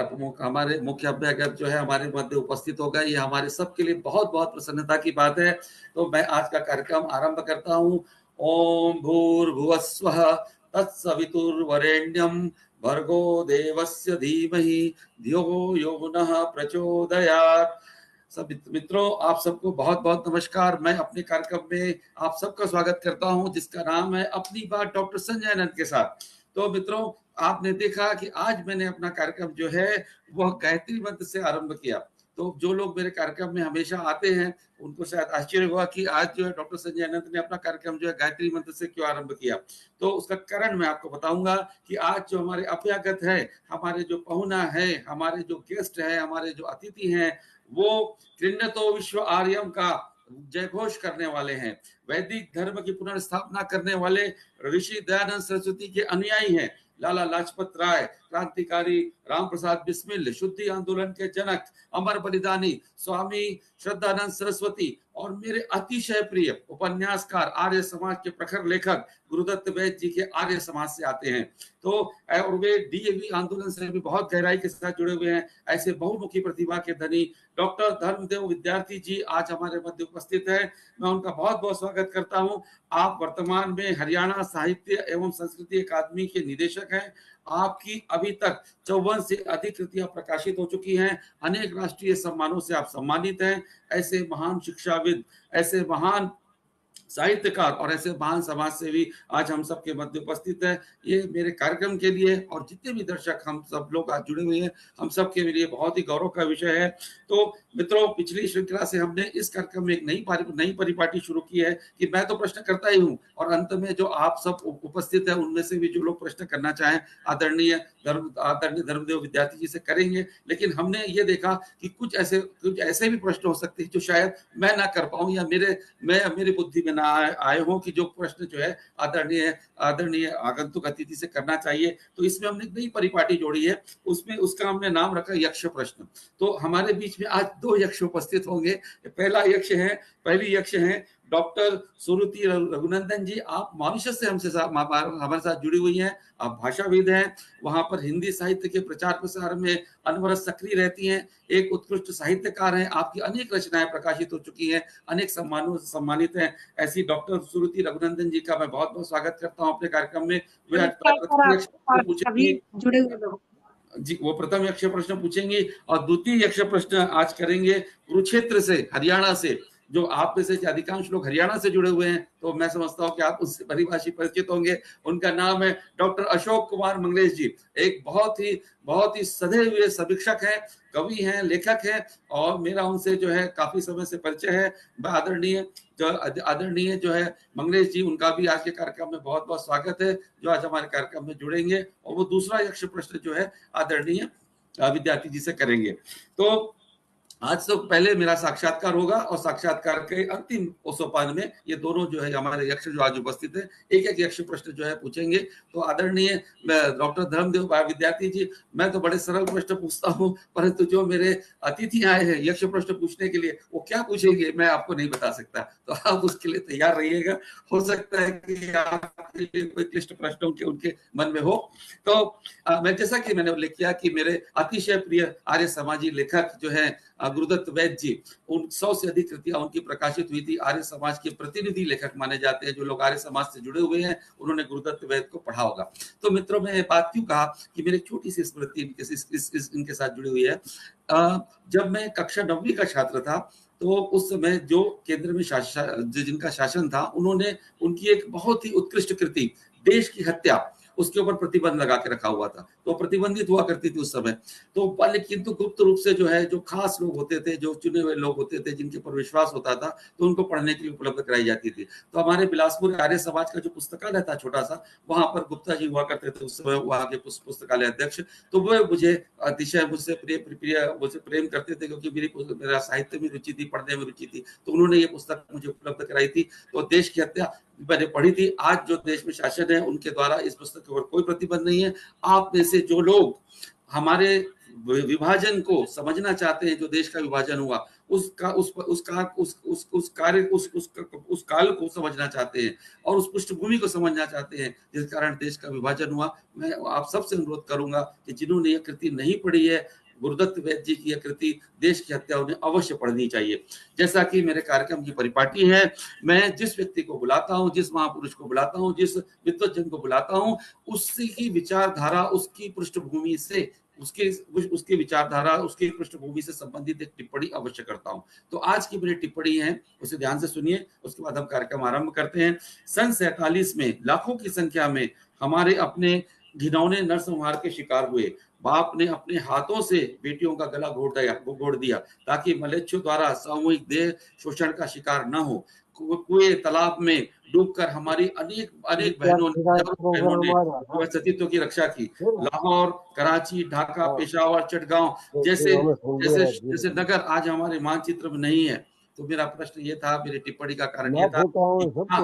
हमारे मुख्य अभ्यागत जो है हमारे मध्य उपस्थित होगा, ये हमारे सबके लिए बहुत बहुत प्रसन्नता की बात है। तो मैं आज का कार्यक्रम आरंभ करता हूँ। ओम भूर्भुवस्वः तत्सवितुर्वरेण्यं भर्गो देवस्य धीमहि धियो यो नः प्रचोदयात्। सब मित्रों, आप सबको बहुत बहुत नमस्कार। मैं अपने कार्यक्रम में आप सबका स्वागत करता हूं, जिसका नाम है अपनी बात डॉक्टर संजय आनंद के साथ। तो मित्रों, आपने देखा कि आज मैंने अपना कार्यक्रम जो है वह गायत्री मंत्र से आरंभ किया। तो जो लोग मेरे कार्यक्रम में हमेशा आते हैं उनको शायद आश्चर्य हुआ कि आज जो है डॉक्टर संजय अनंत ने अपना कार्यक्रम जो है गायत्री मंत्र से क्यों आरंभ किया। तो उसका कारण मैं आपको बताऊंगा कि आज जो हमारे अभ्यागत है, हमारे जो पहुना है, हमारे जो गेस्ट है, हमारे जो अतिथि हैं, वो क्रीडतो विश्व आर्यम का जय घोष करने वाले हैं, वैदिक धर्म की पुनर्स्थापना करने वाले ऋषि दयानंद सरस्वती के अनुयायी हैं। लाला लाजपत राय, क्रांतिकारी राम प्रसाद बिस्मिल, शुद्धि आंदोलन के जनक, अमर बलिदानी स्वामी श्रद्धानंद सरस्वती और मेरे अतिशय प्रिय उपन्यासकार, आर्य समाज के प्रखर लेखक गुरुदत्त वैद्य जी के आर्य समाज से आते हैं। तो और वे डीएवी आंदोलन से भी बहुत गहराई के साथ जुड़े हुए हैं। ऐसे बहुमुखी प्रतिभा के धनी डॉक्टर धर्मदेव विद्यार्थी जी आज हमारे मध्य उपस्थित है। मैं उनका बहुत बहुत स्वागत करता हूं। आप वर्तमान में हरियाणा साहित्य एवं संस्कृति अकादमी के निदेशक हैं। आपकी अभी तक 54 से अधिक कृतियां प्रकाशित हो चुकी हैं। अनेक राष्ट्रीय सम्मानों से आप सम्मानित हैं। ऐसे महान शिक्षाविद, ऐसे महान साहित्यकार और ऐसे महान समाज सेवी आज हम सबके मध्य उपस्थित है। ये मेरे कार्यक्रम के लिए और जितने भी दर्शक हम सब लोग आज जुड़े हुए हैं, हम सब के लिए बहुत ही गौरव का विषय है। तो मित्रों, पिछली श्रृंखला से हमने इस कार्यक्रम में एक नई परिपाटी शुरू की है कि मैं तो प्रश्न करता ही हूँ और अंत में जो आप सब उपस्थित है उनमें से भी जो लोग प्रश्न करना चाहें आदरणीय धर्मदेव विद्यार्थी जी से करेंगे। लेकिन हमने ये देखा कि कुछ ऐसे भी प्रश्न हो सकते हैं जो शायद मैं ना कर पाऊं या मेरी बुद्धि में आए हो कि जो प्रश्न जो है आदरणीय आगंतुक अतिथि से करना चाहिए। तो इसमें हमने एक नई परिपाटी जोड़ी है, उसमें उसका हमने नाम रखा यक्ष प्रश्न। तो हमारे बीच में आज 2 यक्ष उपस्थित होंगे। पहली यक्ष है डॉक्टर सुरुति रघुनंदन जी। आप मॉरिशस से हमारे साथ जुड़ी हुई हैं। आप भाषाविद हैं, वहां पर हिंदी साहित्य के प्रचार प्रसार में अनवरत सक्रिय रहती हैं। एक उत्कृष्ट साहित्यकार हैं। आपकी अनेक रचनाएं प्रकाशित हो चुकी हैं, अनेक सम्मानों से सम्मानित हैं। ऐसी डॉक्टर सुरुति रघुनंदन जी का मैं बहुत बहुत स्वागत करता हूं अपने कार्यक्रम में। वे जुड़े हुए लोग जी, वो प्रथम यक्ष प्रश्न पूछेंगे और द्वितीय यक्ष प्रश्न आज करेंगे कुरुक्षेत्र से, हरियाणा से। जो आप में से अधिकांश लोग हरियाणा से जुड़े हुए हैं, तो मैं समझता हूं कि आप उससे परिभाषित परिचित होंगे। उनका नाम है डॉक्टर अशोक कुमार मंगलेश जी। एक बहुत ही सधे हुए समीक्षक हैं, कवि हैं, लेखक हैं और मेरा उनसे जो है काफी समय से परिचय है। आदरणीय जो है मंगलेश जी, उनका भी आज के कार्यक्रम में बहुत बहुत स्वागत है, जो आज हमारे कार्यक्रम में जुड़ेंगे। और वो दूसरा यक्ष प्रश्न जो है आदरणीय विद्यार्थी जी से करेंगे। तो आज तो पहले मेरा साक्षात्कार होगा और साक्षात्कार के अंतिम सोपान में ये दोनों जो है हमारे यक्ष जो आज उपस्थित है एक एक यक्ष प्रश्न जो है पूछेंगे। तो आदरणीय डॉक्टर धर्मदेव विद्यार्थी जी, मैं तो बड़े सरल प्रश्न पूछता हूँ, परंतु जो मेरे अतिथि आए हैं यक्ष प्रश्न पूछने के लिए, वो क्या पूछेंगे मैं आपको नहीं बता सकता। तो आप उसके लिए तैयार रहिएगा। हो सकता है कि आपके लिए कोई क्लिष्ट प्रश्न उनके मन में हो। तो मैं जैसा कि मैंने उल्लेख किया कि मेरे अतिशय प्रिय आर्य समाजी लेखक जो है गुरुदत्त वैद्य जी, उन 100 से अधिक कृतियां उनकी प्रकाशित हुई थी। आर्य समाज के प्रतिनिधि लेखक माने जाते हैं। जो लोग आर्य समाज से जुड़े हुए हैं उन्होंने गुरुदत्त वैद्य को पढ़ा होगा। तो मित्रों, मैंने बात क्यों कहा कि मेरी छोटी सी स्मृति इनके साथ जुड़ी हुई है। जब मैं कक्षा 9वीं का छात्र था, तो उस समय जो केंद्र में जिनका शासन था, उन्होंने उनकी एक बहुत ही उत्कृष्ट कृति देश की हत्या, उसके ऊपर प्रतिबंध लगा के रखा हुआ था। तो प्रतिबंधित हुआ करती थी उस समय। तो किंतु गुप्त रूप से जो है, जो खास लोग होते थे, जो चुने हुए लोग होते थे, जिनके ऊपर विश्वास होता था, तो उनको पढ़ने के लिए उपलब्ध कराई जाती थी। तो हमारे बिलासपुर आर्य समाज का जो पुस्तकालय था छोटा सा, वहां पर गुप्ता जी हुआ करते थे उस समय, वहां के पुस्तकालय अध्यक्ष। तो वो मुझे अतिशय मुझसे प्रेम करते थे, क्योंकि मेरा साहित्य में रुचि थी, पढ़ने में रुचि थी। तो उन्होंने ये पुस्तक मुझे उपलब्ध कराई थी। तो देश की हत्या मैंने पढ़ी थी। आज जो देश में शासन है उनके द्वारा इस पुस्तक के ऊपर कोई प्रतिबंध नहीं है। आप में से जो लोग हमारे विभाजन को समझना चाहते हैं, जो देश का विभाजन हुआ, उस कार्य उस काल को समझना चाहते हैं और उस पृष्ठभूमि को समझना चाहते हैं जिस कारण देश का विभाजन हुआ। मैं आप सबसे अनुरोध करूंगा कि जिन्होंने यह कृति नहीं पढ़ी है, गुरुदत्त वैद्य जी की यह कृति देश की हत्या उन्हें अवश्य पढ़नी चाहिए। जैसा कि मेरे कार्यक्रम की परिपाटी है, मैं जिस व्यक्ति को बुलाता हूं, जिस महापुरुष को बुलाता हूं, जिस विद्वज्जन को बुलाता हूं, उसी की विचारधारा, उसकी पृष्ठभूमि से, उसकी विचारधारा, उसकी पृष्ठभूमि से संबंधित एक टिप्पणी अवश्य करता हूं। तो आज की मेरी टिप्पणी है, उसे ध्यान से सुनिए, उसके बाद हम कार्यक्रम आरंभ करते हैं। सन 47 में लाखों की संख्या में हमारे अपने घिनौने नरसंहार के शिकार हुए। बाप ने अपने हाथों से बेटियों का गला घोट दिया ताकि मलेच्छों द्वारा सामूहिक देह शोषण का शिकार न हो। कुएं तालाब में डूबकर हमारी अनेक बहनों ने सतीत्व की रक्षा की। लाहौर, कराची, ढाका, पेशावर, चटगांव जैसे नगर आज हमारे मानचित्र में नहीं है। तो मेरा प्रश्न ये था, मेरी टिप्पणी का कारण ये था कि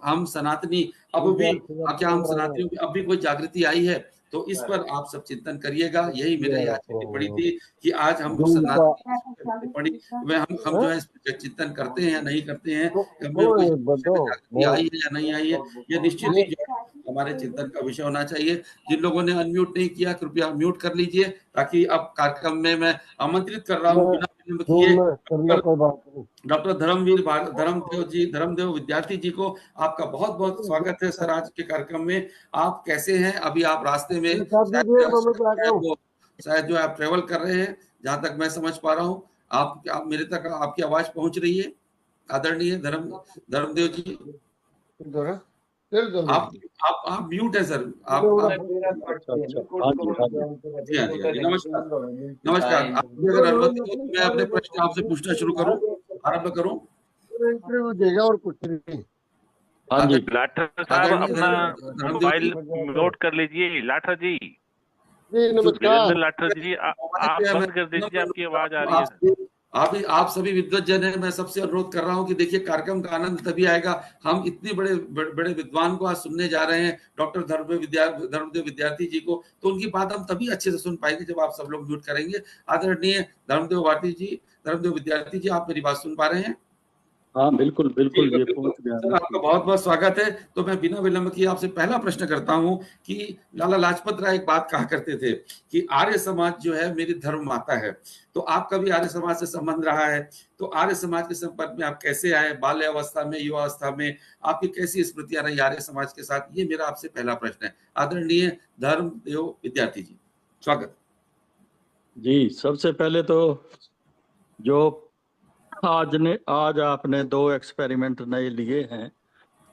हम सनातनी अब भी, क्या हम सनातनियों में अब भी कोई जागृति आई है? तो इस पर आप सब चिंतन करिएगा। यही मेरी आज की टिप्पणी थी कि आज हम टिप्पणी में हम जो है चिंतन करते हैं या नहीं करते हैं, जागृति आई है या नहीं आई है, ये निश्चित ही हमारे चिंतन का विषय होना चाहिए। जिन लोगों ने अनम्यूट नहीं किया, कृपया म्यूट कर लीजिए, ताकि अब कार्यक्रम में मैं आमंत्रित कर रहा हूँ बिना विलंब किए डॉक्टर धर्मदेव विद्यार्थी जी को। आपका बहुत बहुत स्वागत है सर आज के कार्यक्रम में। आप कैसे हैं? अभी आप रास्ते में शायद जो आप ट्रेवल कर रहे हैं, जहां तक मैं समझ पा रहा हूँ। आप मेरे तक आपकी आवाज पहुंच रही है आदरणीय धर्मदेव जी? आप म्यूट है सर। आप नमस्कार। नमस्कार। आपकी अगर अनुमति हो तो मैं अपने प्रश्न आपसे पूछना शुरू करूं, आरंभ करूं? इंटरव्यू देगा और कुछ नहीं। हाँ जी, लाठर साहब अपना मोबाइल नोट कर लीजिए। लाठर जी, नमस्कार। लाठर जी, आप बंद कर दीजिए, आपकी आवाज आ रही है। आप सभी विद्वज्जन हैं, मैं सबसे अनुरोध कर रहा हूं कि देखिए, कार्यक्रम का आनंद तभी आएगा, हम इतने बड़े विद्वान को आज सुनने जा रहे हैं, डॉक्टर धर्मदेव विद्यार्थी जी को, तो उनकी बात हम तभी अच्छे से सुन पाएंगे जब आप सब लोग म्यूट करेंगे। आदरणीय धर्मदेव विद्यार्थी जी, आप मेरी बात सुन पा रहे हैं? हाँ बिल्कुल बिल्कुल, ये पहुंच गया। सर आपका बहुत बहुत स्वागत है। तो मैं बिना विलंब किए आपसे पहला प्रश्न करता हूं कि लाला लाजपत राय एक बात कहा करते थे कि आर्य समाज जो है मेरी धर्म माता है। तो आपका भी आर्य समाज से संबंध रहा है, तो आर्य समाज के संपर्क में आप कैसे आए? बाल्यावस्था में, युवावस्था में आपकी कैसी स्मृतियां रही आर्य समाज के साथ? ये मेरा आपसे पहला प्रश्न है, आदरणीय धर्मदेव विद्यार्थी जी, स्वागत जी। सबसे पहले तो जो आज आपने 2 एक्सपेरिमेंट नए लिए हैं,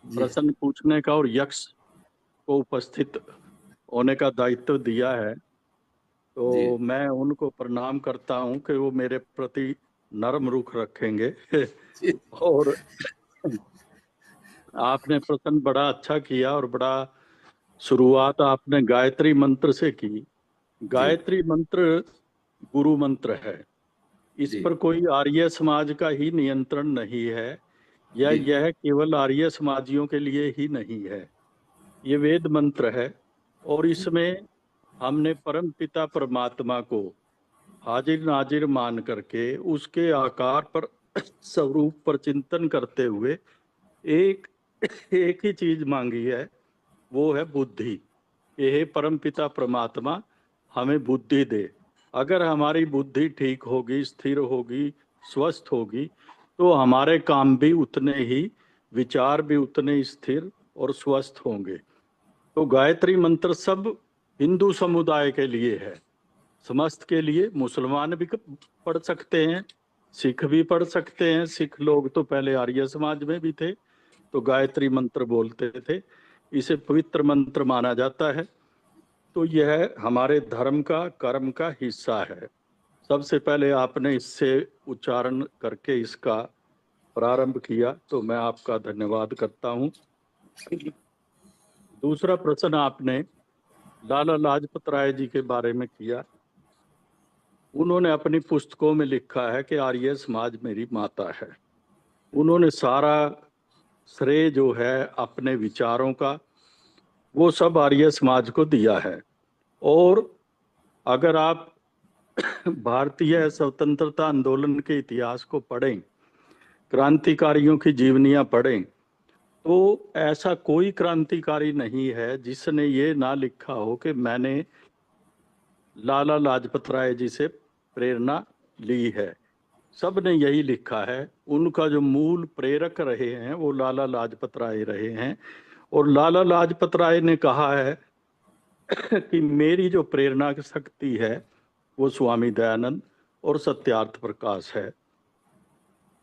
प्रश्न पूछने का और यक्ष को उपस्थित होने का दायित्व दिया है, तो मैं उनको प्रणाम करता हूं कि वो मेरे प्रति नरम रुख रखेंगे। और आपने प्रश्न बड़ा अच्छा किया और बड़ा शुरुआत आपने गायत्री मंत्र से की। गायत्री मंत्र गुरु मंत्र है, इस पर कोई आर्य समाज का ही नियंत्रण नहीं है, या यह केवल आर्य समाजियों के लिए ही नहीं है। ये वेद मंत्र है और इसमें हमने परम पिता परमात्मा को हाजिर नाजिर मान करके उसके आकार पर, स्वरूप पर चिंतन करते हुए एक ही चीज मांगी है, वो है बुद्धि। ये परम पिता परमात्मा हमें बुद्धि दे। अगर हमारी बुद्धि ठीक होगी, स्थिर होगी, स्वस्थ होगी, तो हमारे काम भी उतने ही, विचार भी उतने स्थिर और स्वस्थ होंगे। तो गायत्री मंत्र सब हिंदू समुदाय के लिए है, समस्त के लिए। मुसलमान भी पढ़ सकते हैं, सिख भी पढ़ सकते हैं। सिख लोग तो पहले आर्य समाज में भी थे, तो गायत्री मंत्र बोलते थे। इसे पवित्र मंत्र माना जाता है। तो यह हमारे धर्म का, कर्म का हिस्सा है। सबसे पहले आपने इससे उच्चारण करके इसका प्रारंभ किया, तो मैं आपका धन्यवाद करता हूं। दूसरा प्रश्न आपने लाला लाजपत राय जी के बारे में किया। उन्होंने अपनी पुस्तकों में लिखा है कि आर्य समाज मेरी माता है। उन्होंने सारा श्रेय जो है अपने विचारों का, वो सब आर्य समाज को दिया है। और अगर आप भारतीय स्वतंत्रता आंदोलन के इतिहास को पढ़ें, क्रांतिकारियों की जीवनियां पढ़ें, तो ऐसा कोई क्रांतिकारी नहीं है जिसने ये ना लिखा हो कि मैंने लाला लाजपत राय जी से प्रेरणा ली है। सब ने यही लिखा है। उनका जो मूल प्रेरक रहे हैं वो लाला लाजपत राय रहे हैं, और लाला लाजपत राय ने कहा है कि मेरी जो प्रेरणा की शक्ति है वो स्वामी दयानंद और सत्यार्थ प्रकाश है।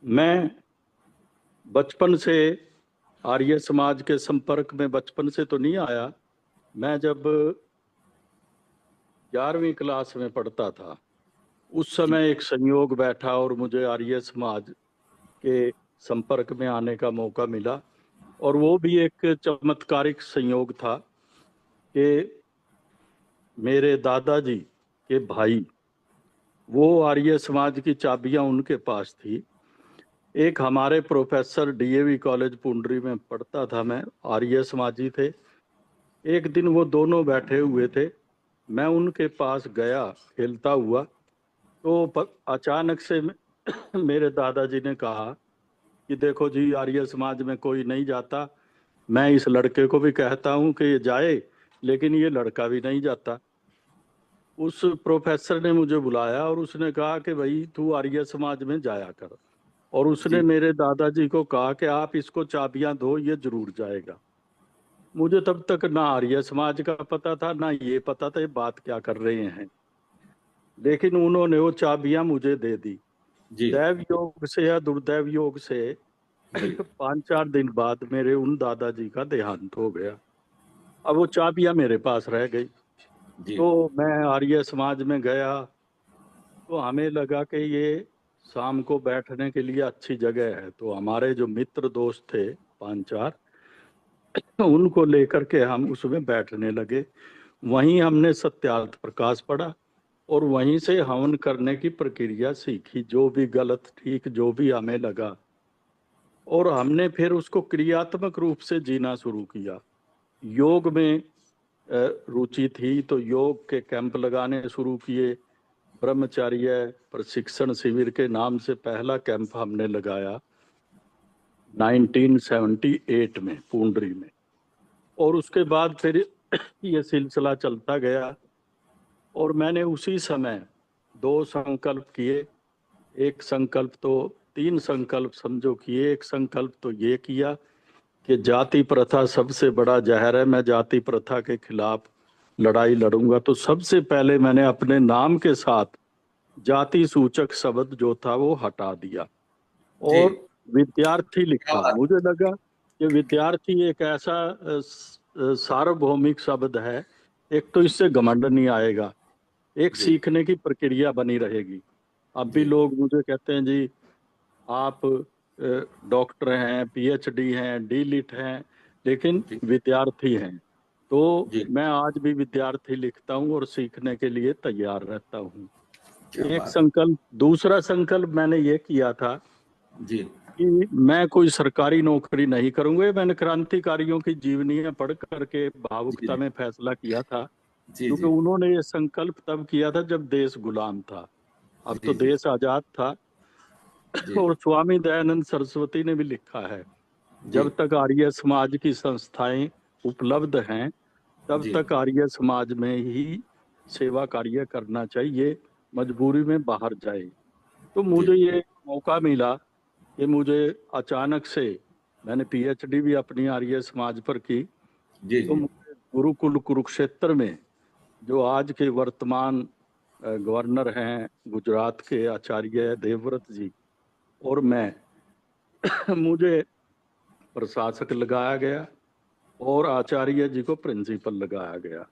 मैं बचपन से आर्य समाज के संपर्क में बचपन से तो नहीं आया। मैं जब 11वीं क्लास में पढ़ता था उस समय एक संयोग बैठा और मुझे आर्य समाज के संपर्क में आने का मौका मिला, और वो भी एक चमत्कारिक संयोग था कि मेरे दादाजी के भाई, वो आर्य समाज की चाबियां उनके पास थी। एक हमारे प्रोफेसर डीएवी कॉलेज पुंडरी में पढ़ता था मैं, आर्य समाजी थे। एक दिन वो दोनों बैठे हुए थे, मैं उनके पास गया खेलता हुआ, तो अचानक से मेरे दादाजी ने कहा कि देखो जी, आर्य समाज में कोई नहीं जाता। मैं इस लड़के को भी कहता हूं कि ये जाए, लेकिन ये लड़का भी नहीं जाता। उस प्रोफेसर ने मुझे बुलाया और उसने कहा कि भाई तू आर्य समाज में जाया कर, और उसने मेरे दादाजी को कहा कि आप इसको चाबियां दो, ये जरूर जाएगा। मुझे तब तक ना आर्य समाज का पता था ना ये पता था ये बात क्या कर रहे हैं, लेकिन उन्होंने वो चाबियां मुझे दे दी। दैव योग से या दुर्दैव योग से 5-4 दिन बाद मेरे उन दादाजी का देहांत हो गया। अब वो चाबियां मेरे पास रह गई। तो मैं आर्य समाज में गया तो हमें लगा कि ये शाम को बैठने के लिए अच्छी जगह है। तो हमारे जो मित्र दोस्त थे 5-4, उनको लेकर के हम उसमें बैठने लगे। वहीं हमने सत्यार्थ प्रकाश पढ़ा और वहीं से हवन करने की प्रक्रिया सीखी, जो भी गलत ठीक जो भी हमें लगा, और हमने फिर उसको क्रियात्मक रूप से जीना शुरू किया। योग में रुचि थी तो योग के कैंप लगाने शुरू किए। ब्रह्मचर्य प्रशिक्षण शिविर के नाम से पहला कैंप हमने लगाया 1978 में पुंडरी में, और उसके बाद फिर ये सिलसिला चलता गया। और मैंने उसी समय 2 संकल्प किए। एक संकल्प तो 3 संकल्प समझो किए। एक संकल्प तो ये किया कि जाति प्रथा सबसे बड़ा जहर है, मैं जाति प्रथा के खिलाफ लड़ाई लड़ूंगा। तो सबसे पहले मैंने अपने नाम के साथ जाति सूचक शब्द जो था वो हटा दिया और विद्यार्थी लिखा। मुझे लगा कि विद्यार्थी एक ऐसा सार्वभौमिक शब्द है, एक तो इससे घमंड नहीं आएगा, एक सीखने की प्रक्रिया बनी रहेगी। अब भी लोग मुझे कहते हैं जी आप डॉक्टर हैं, पीएचडी हैं, डीलिट हैं, लेकिन विद्यार्थी हैं। तो मैं आज भी विद्यार्थी लिखता हूं और सीखने के लिए तैयार रहता हूं। एक संकल्प। दूसरा संकल्प मैंने ये किया था कि मैं कोई सरकारी नौकरी नहीं करूंगा। मैंने क्रांतिकारियों की जीवनियां पढ़ करके भावुकता में फैसला किया था, क्योंकि उन्होंने ये संकल्प तब किया था जब देश गुलाम था। अब तो देश आजाद था। और स्वामी दयानंद सरस्वती ने भी लिखा है, जब तक आर्य समाज की संस्थाएं उपलब्ध हैं तब तक आर्य समाज में ही सेवा कार्य करना चाहिए, मजबूरी में बाहर जाए। तो मुझे ये मौका मिला कि मुझे अचानक से, मैंने पीएचडी भी अपनी आर्य समाज पर की, तो मुझे गुरुकुल कुरुक्षेत्र में जो आज के वर्तमान गवर्नर हैं गुजरात के आचार्य देवव्रत जी और मैं मुझे प्रशासक लगाया गया और आचार्य जी को प्रिंसिपल लगाया गया।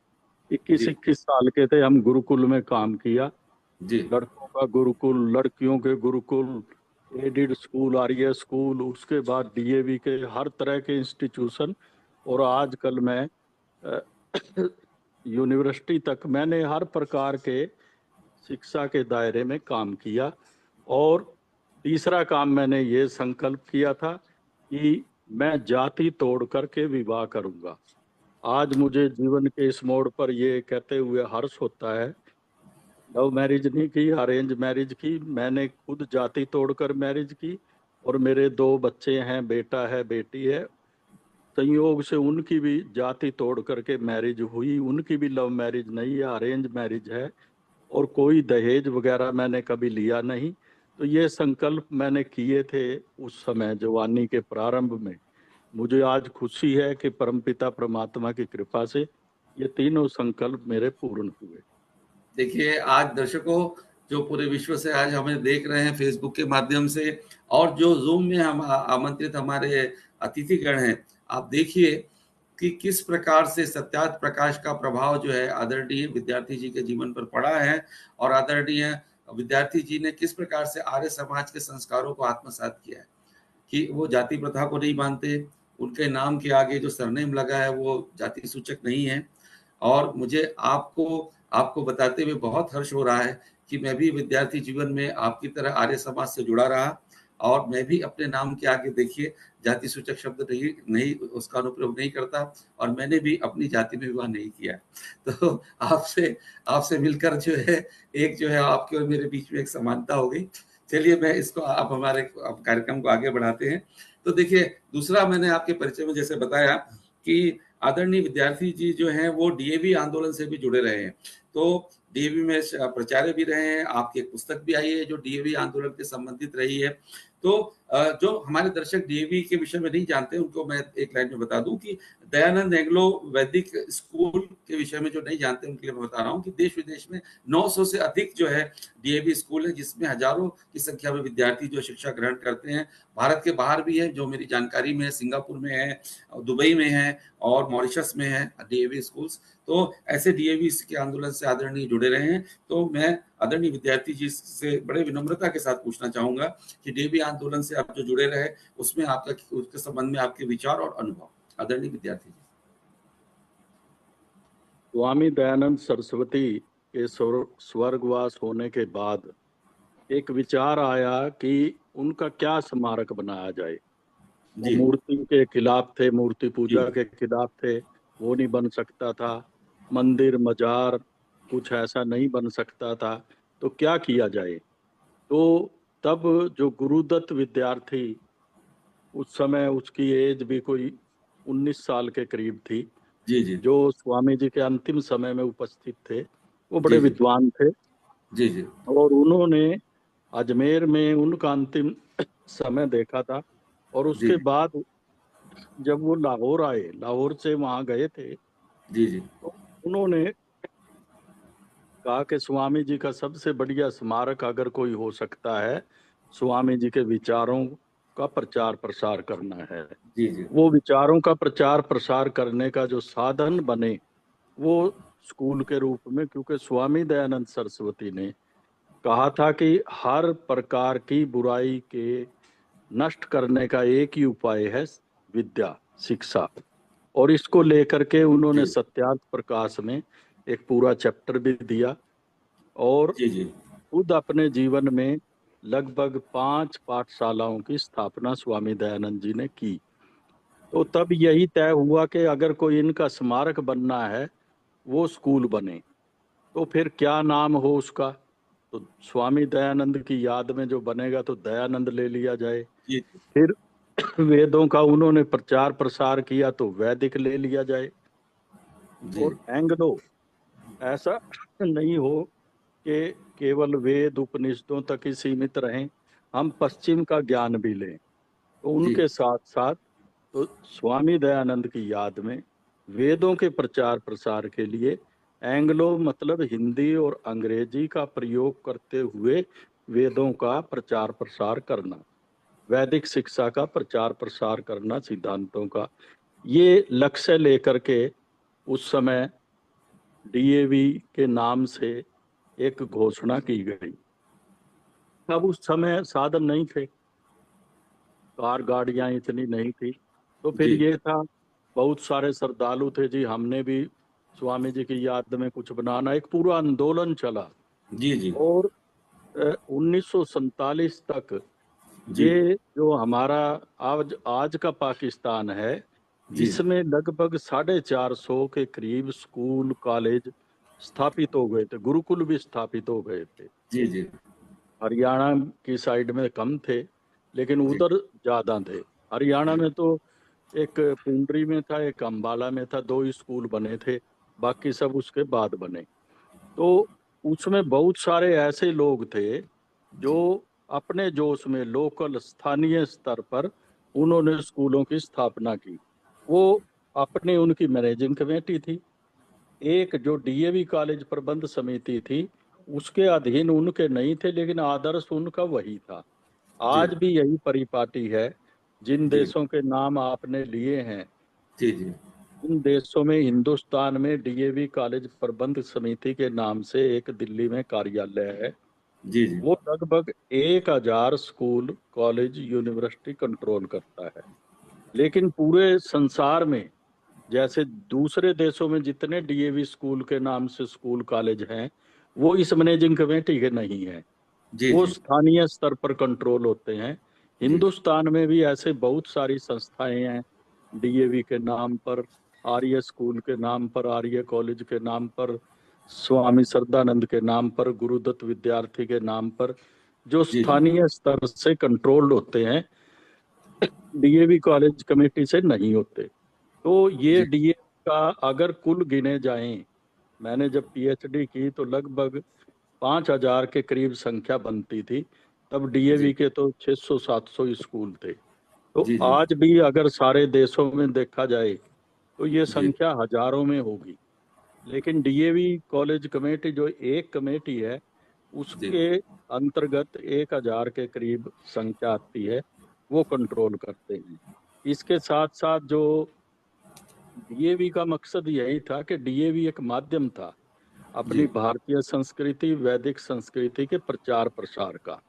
21-21 साल के थे हम। गुरुकुल में काम किया, लड़कों का गुरुकुल, लड़कियों के गुरुकुल, एडिड स्कूल, आर्य स्कूल, उसके बाद डीएवी के हर तरह के इंस्टीट्यूशन, और आजकल मैं यूनिवर्सिटी तक मैंने हर प्रकार के शिक्षा के दायरे में काम किया। और तीसरा काम मैंने ये संकल्प किया था कि मैं जाति तोड़ करके विवाह करूंगा। आज मुझे जीवन के इस मोड़ पर ये कहते हुए हर्ष होता है लव मैरिज नहीं की, अरेंज मैरिज की। मैंने खुद जाति तोड़कर मैरिज की और मेरे 2 बच्चे हैं, बेटा है बेटी है। संयोग से उनकी भी जाति तोड़ करके मैरिज हुई, उनकी भी लव मैरिज नहीं है, अरेंज मैरिज है। और कोई दहेज वगैरह मैंने कभी लिया नहीं। तो ये संकल्प मैंने किए थे उस समय जवानी के प्रारंभ में। मुझे आज खुशी है कि परमपिता परमात्मा की कृपा से ये तीनों संकल्प मेरे पूर्ण हुए। देखिए आज दर्शकों जो पूरे विश्व से आज हमें देख रहे हैं फेसबुक के माध्यम से और जो जूम में हम आमंत्रित हमारे अतिथिगण हैं, आप देखिए कि किस प्रकार से सत्यार्थ प्रकाश का प्रभाव जो है आदरणीय विद्यार्थी जी के जीवन पर पड़ा है और आदरणीय विद्यार्थी जी ने किस प्रकार से आर्य समाज के संस्कारों को आत्मसात किया है कि वो जाति प्रथा को नहीं मानते, उनके नाम के आगे जो सरनेम लगा है वो जाति सूचक नहीं है। और मुझे आपको आपको बताते हुए बहुत हर्ष हो रहा है कि मैं भी विद्यार्थी जीवन में आपकी तरह आर्य समाज से जुड़ा रहा और मैं भी अपने नाम के आगे देखिए जाति सूचक शब्द नहीं उसका अनुप्रयोग नहीं करता और मैंने भी अपनी जाति में विवाह नहीं किया। तो आपसे आपसे मिलकर जो है एक जो है आपके और मेरे बीच में एक समानता हो गई। चलिए मैं इसको आप हमारे कार्यक्रम को आगे बढ़ाते हैं। तो देखिए दूसरा मैंने आपके परिचय में जैसे बताया कि आदरणीय विद्यार्थी जी जो हैं वो डीएवी आंदोलन से भी जुड़े रहे हैं। तो डीएवी में प्राचार्य भी रहे हैं, आपकी एक पुस्तक भी आई है जो डीएवी आंदोलन के संबंधित रही है। तो जो हमारे दर्शक डीएवी के विषय में नहीं जानते उनको मैं एक लाइन में बता दूं कि दयानंद एंग्लो वैदिक स्कूल के विषय में जो नहीं जानते उनके लिए मैं बता रहा हूँ कि देश विदेश में 900 से अधिक जो है डीएवी स्कूल है जिसमें हजारों की संख्या में विद्यार्थी जो शिक्षा ग्रहण करते हैं। भारत के बाहर भी है जो मेरी जानकारी में है, सिंगापुर में है, दुबई में है और मॉरिशस में है डीएवी स्कूल्स। तो ऐसे डीएवी के आंदोलन से आदरणीय जुड़े रहे हैं। तो मैं आदरणीय विद्यार्थी जी से बड़े विनम्रता के साथ पूछना चाहूंगा कि डीएवी आंदोलन से आप जो जुड़े रहे उसमें आपका उसके संबंध में आपके विचार और अनुभव। आदरणीय विद्यार्थी जी। स्वामी दयानंद सरस्वती के स्वर्गवास होने के बाद एक विचार आया कि उनका क्या स्मारक बनाया जाए। वो मूर्ति के खिलाफ थे, मूर्ति पूजा के खिलाफ थे, वो नहीं बन सकता था। मंदिर मजार कुछ ऐसा नहीं बन सकता था। तो क्या किया जाए? तो तब जो गुरुदत्त विद्यार्थी, उस समय उसकी एज भी कोई 19 साल के करीब थी, जी जी, जो स्वामी जी के अंतिम समय में उपस्थित थे, वो बड़े विद्वान थे। जी जी, और उन्होंने अजमेर में उनका अंतिम समय देखा था। और उसके बाद जब वो लाहौर आए, लाहौर से वहां गए थे, जी जी, तो उन्होंने कहा कि स्वामी जी का सबसे बढ़िया स्मारक अगर कोई हो सकता है, स्वामी जी के विचारों का प्रचार प्रसार करना है। जी जी, वो विचारों का प्रचार प्रसार करने का जो साधन बने वो स्कूल के रूप में, क्योंकि स्वामी दयानंद सरस्वती ने कहा था कि हर प्रकार की बुराई के नष्ट करने का एक ही उपाय है, विद्या, शिक्षा। और इसको लेकर के उन्होंने सत्यार्थ प्रकाश में एक पूरा चैप्टर भी दिया और जी जी, खुद अपने जीवन में लगभग 5 पाठशालाओं की स्थापना स्वामी दयानंद जी ने की। तो तब यही तय हुआ कि अगर कोई इनका स्मारक बनना है, वो स्कूल बने। तो फिर क्या नाम हो उसका? तो स्वामी दयानंद की याद में जो बनेगा तो दयानंद ले लिया जाए। फिर वेदों का उन्होंने प्रचार प्रसार किया तो वैदिक ले लिया जाए। और एंग्लो ऐसा नहीं हो कि केवल वेद उपनिषदों तक ही सीमित रहें, हम पश्चिम का ज्ञान भी लें। तो उनके साथ साथ तो स्वामी दयानंद की याद में वेदों के प्रचार प्रसार के लिए एंग्लो मतलब हिंदी और अंग्रेजी का प्रयोग करते हुए वेदों का प्रचार प्रसार करना, वैदिक शिक्षा का प्रचार प्रसार करना, सिद्धांतों का, ये लक्ष्य लेकर के उस समय डीएवी के नाम से एक घोषणा की गई। अब उस समय साधन नहीं थे, कार गाड़ियां इतनी नहीं थी। तो फिर ये था, बहुत सारे श्रद्धालु थे जी, हमने भी स्वामी जी की याद में कुछ बनाना, एक पूरा आंदोलन चला। जी जी, और 1947 तक ये जो हमारा आज का पाकिस्तान है, इसमें लगभग 450 के करीब स्कूल, कॉलेज, स्थापित हो गए थे, गुरुकुल भी स्थापित हो गए थे। जी जी हरियाणा की साइड में कम थे, लेकिन जी उधर ज्यादा थे। हरियाणा में तो एक पुंडरी में था, एक अंबाला में था, 2 स्कूल बने थे, बाकी सब उसके बाद बने। तो उसमें बहुत सारे ऐसे लोग थे जो अपने जोश में लोकल स्थानीय स्तर पर उन्होंने स्कूलों की स्थापना की। वो अपनी उनकी मैनेजिंग कमेटी थी, एक जो डीएवी कॉलेज प्रबंध समिति थी उसके अधीन उनके नहीं थे, लेकिन आदर्श उनका वही था। जी आज भी यही परिपाटी है। जिन जी देशों के नाम आपने लिए हैं, जी जी उन देशों में, हिंदुस्तान में डीएवी कॉलेज प्रबंध समिति के नाम से एक दिल्ली में कार्यालय है। जी जी वो लगभग 1,000 स्कूल, कॉलेज, यूनिवर्सिटी कंट्रोल करता है। लेकिन पूरे संसार में जैसे दूसरे देशों में जितने डीएवी स्कूल के नाम से स्कूल कॉलेज हैं, वो इस मैनेजिंग कमेटी के नहीं है, जी वो जी स्थानीय स्तर पर कंट्रोल होते हैं। जी हिंदुस्तान में भी ऐसे बहुत सारी संस्थाएं हैं, डीएवी के नाम पर, आर्य स्कूल के नाम पर, आर्य कॉलेज के नाम पर, स्वामी श्रद्धानंद के नाम पर, गुरुदत्त विद्यार्थी के नाम पर, जो जी जी स्थानीय स्तर से कंट्रोल्ड होते हैं, डीएवी कॉलेज कमेटी से नहीं होते। तो ये जी डीएवी का अगर कुल गिने जाएं, मैंने जब पीएचडी की तो लगभग 5,000 के करीब संख्या बनती थी। तब जी डीएवी के तो 600-700 स्कूल थे। तो जी जी आज भी अगर सारे देशों में देखा जाए तो ये जी संख्या हजारों में होगी। लेकिन डीएवी कॉलेज कमेटी जो एक कमेटी है, जी उसके अंतर्गत 1,000 के करीब संख्या आती है, वो कंट्रोल करते हैं। इसके साथ साथ जो डीएवी का मकसद यही था कि डीएवी एक माध्यम था अपनी जी भारतीय संस्कृति, वैदिक संस्कृति के प्रचार प्रसार का।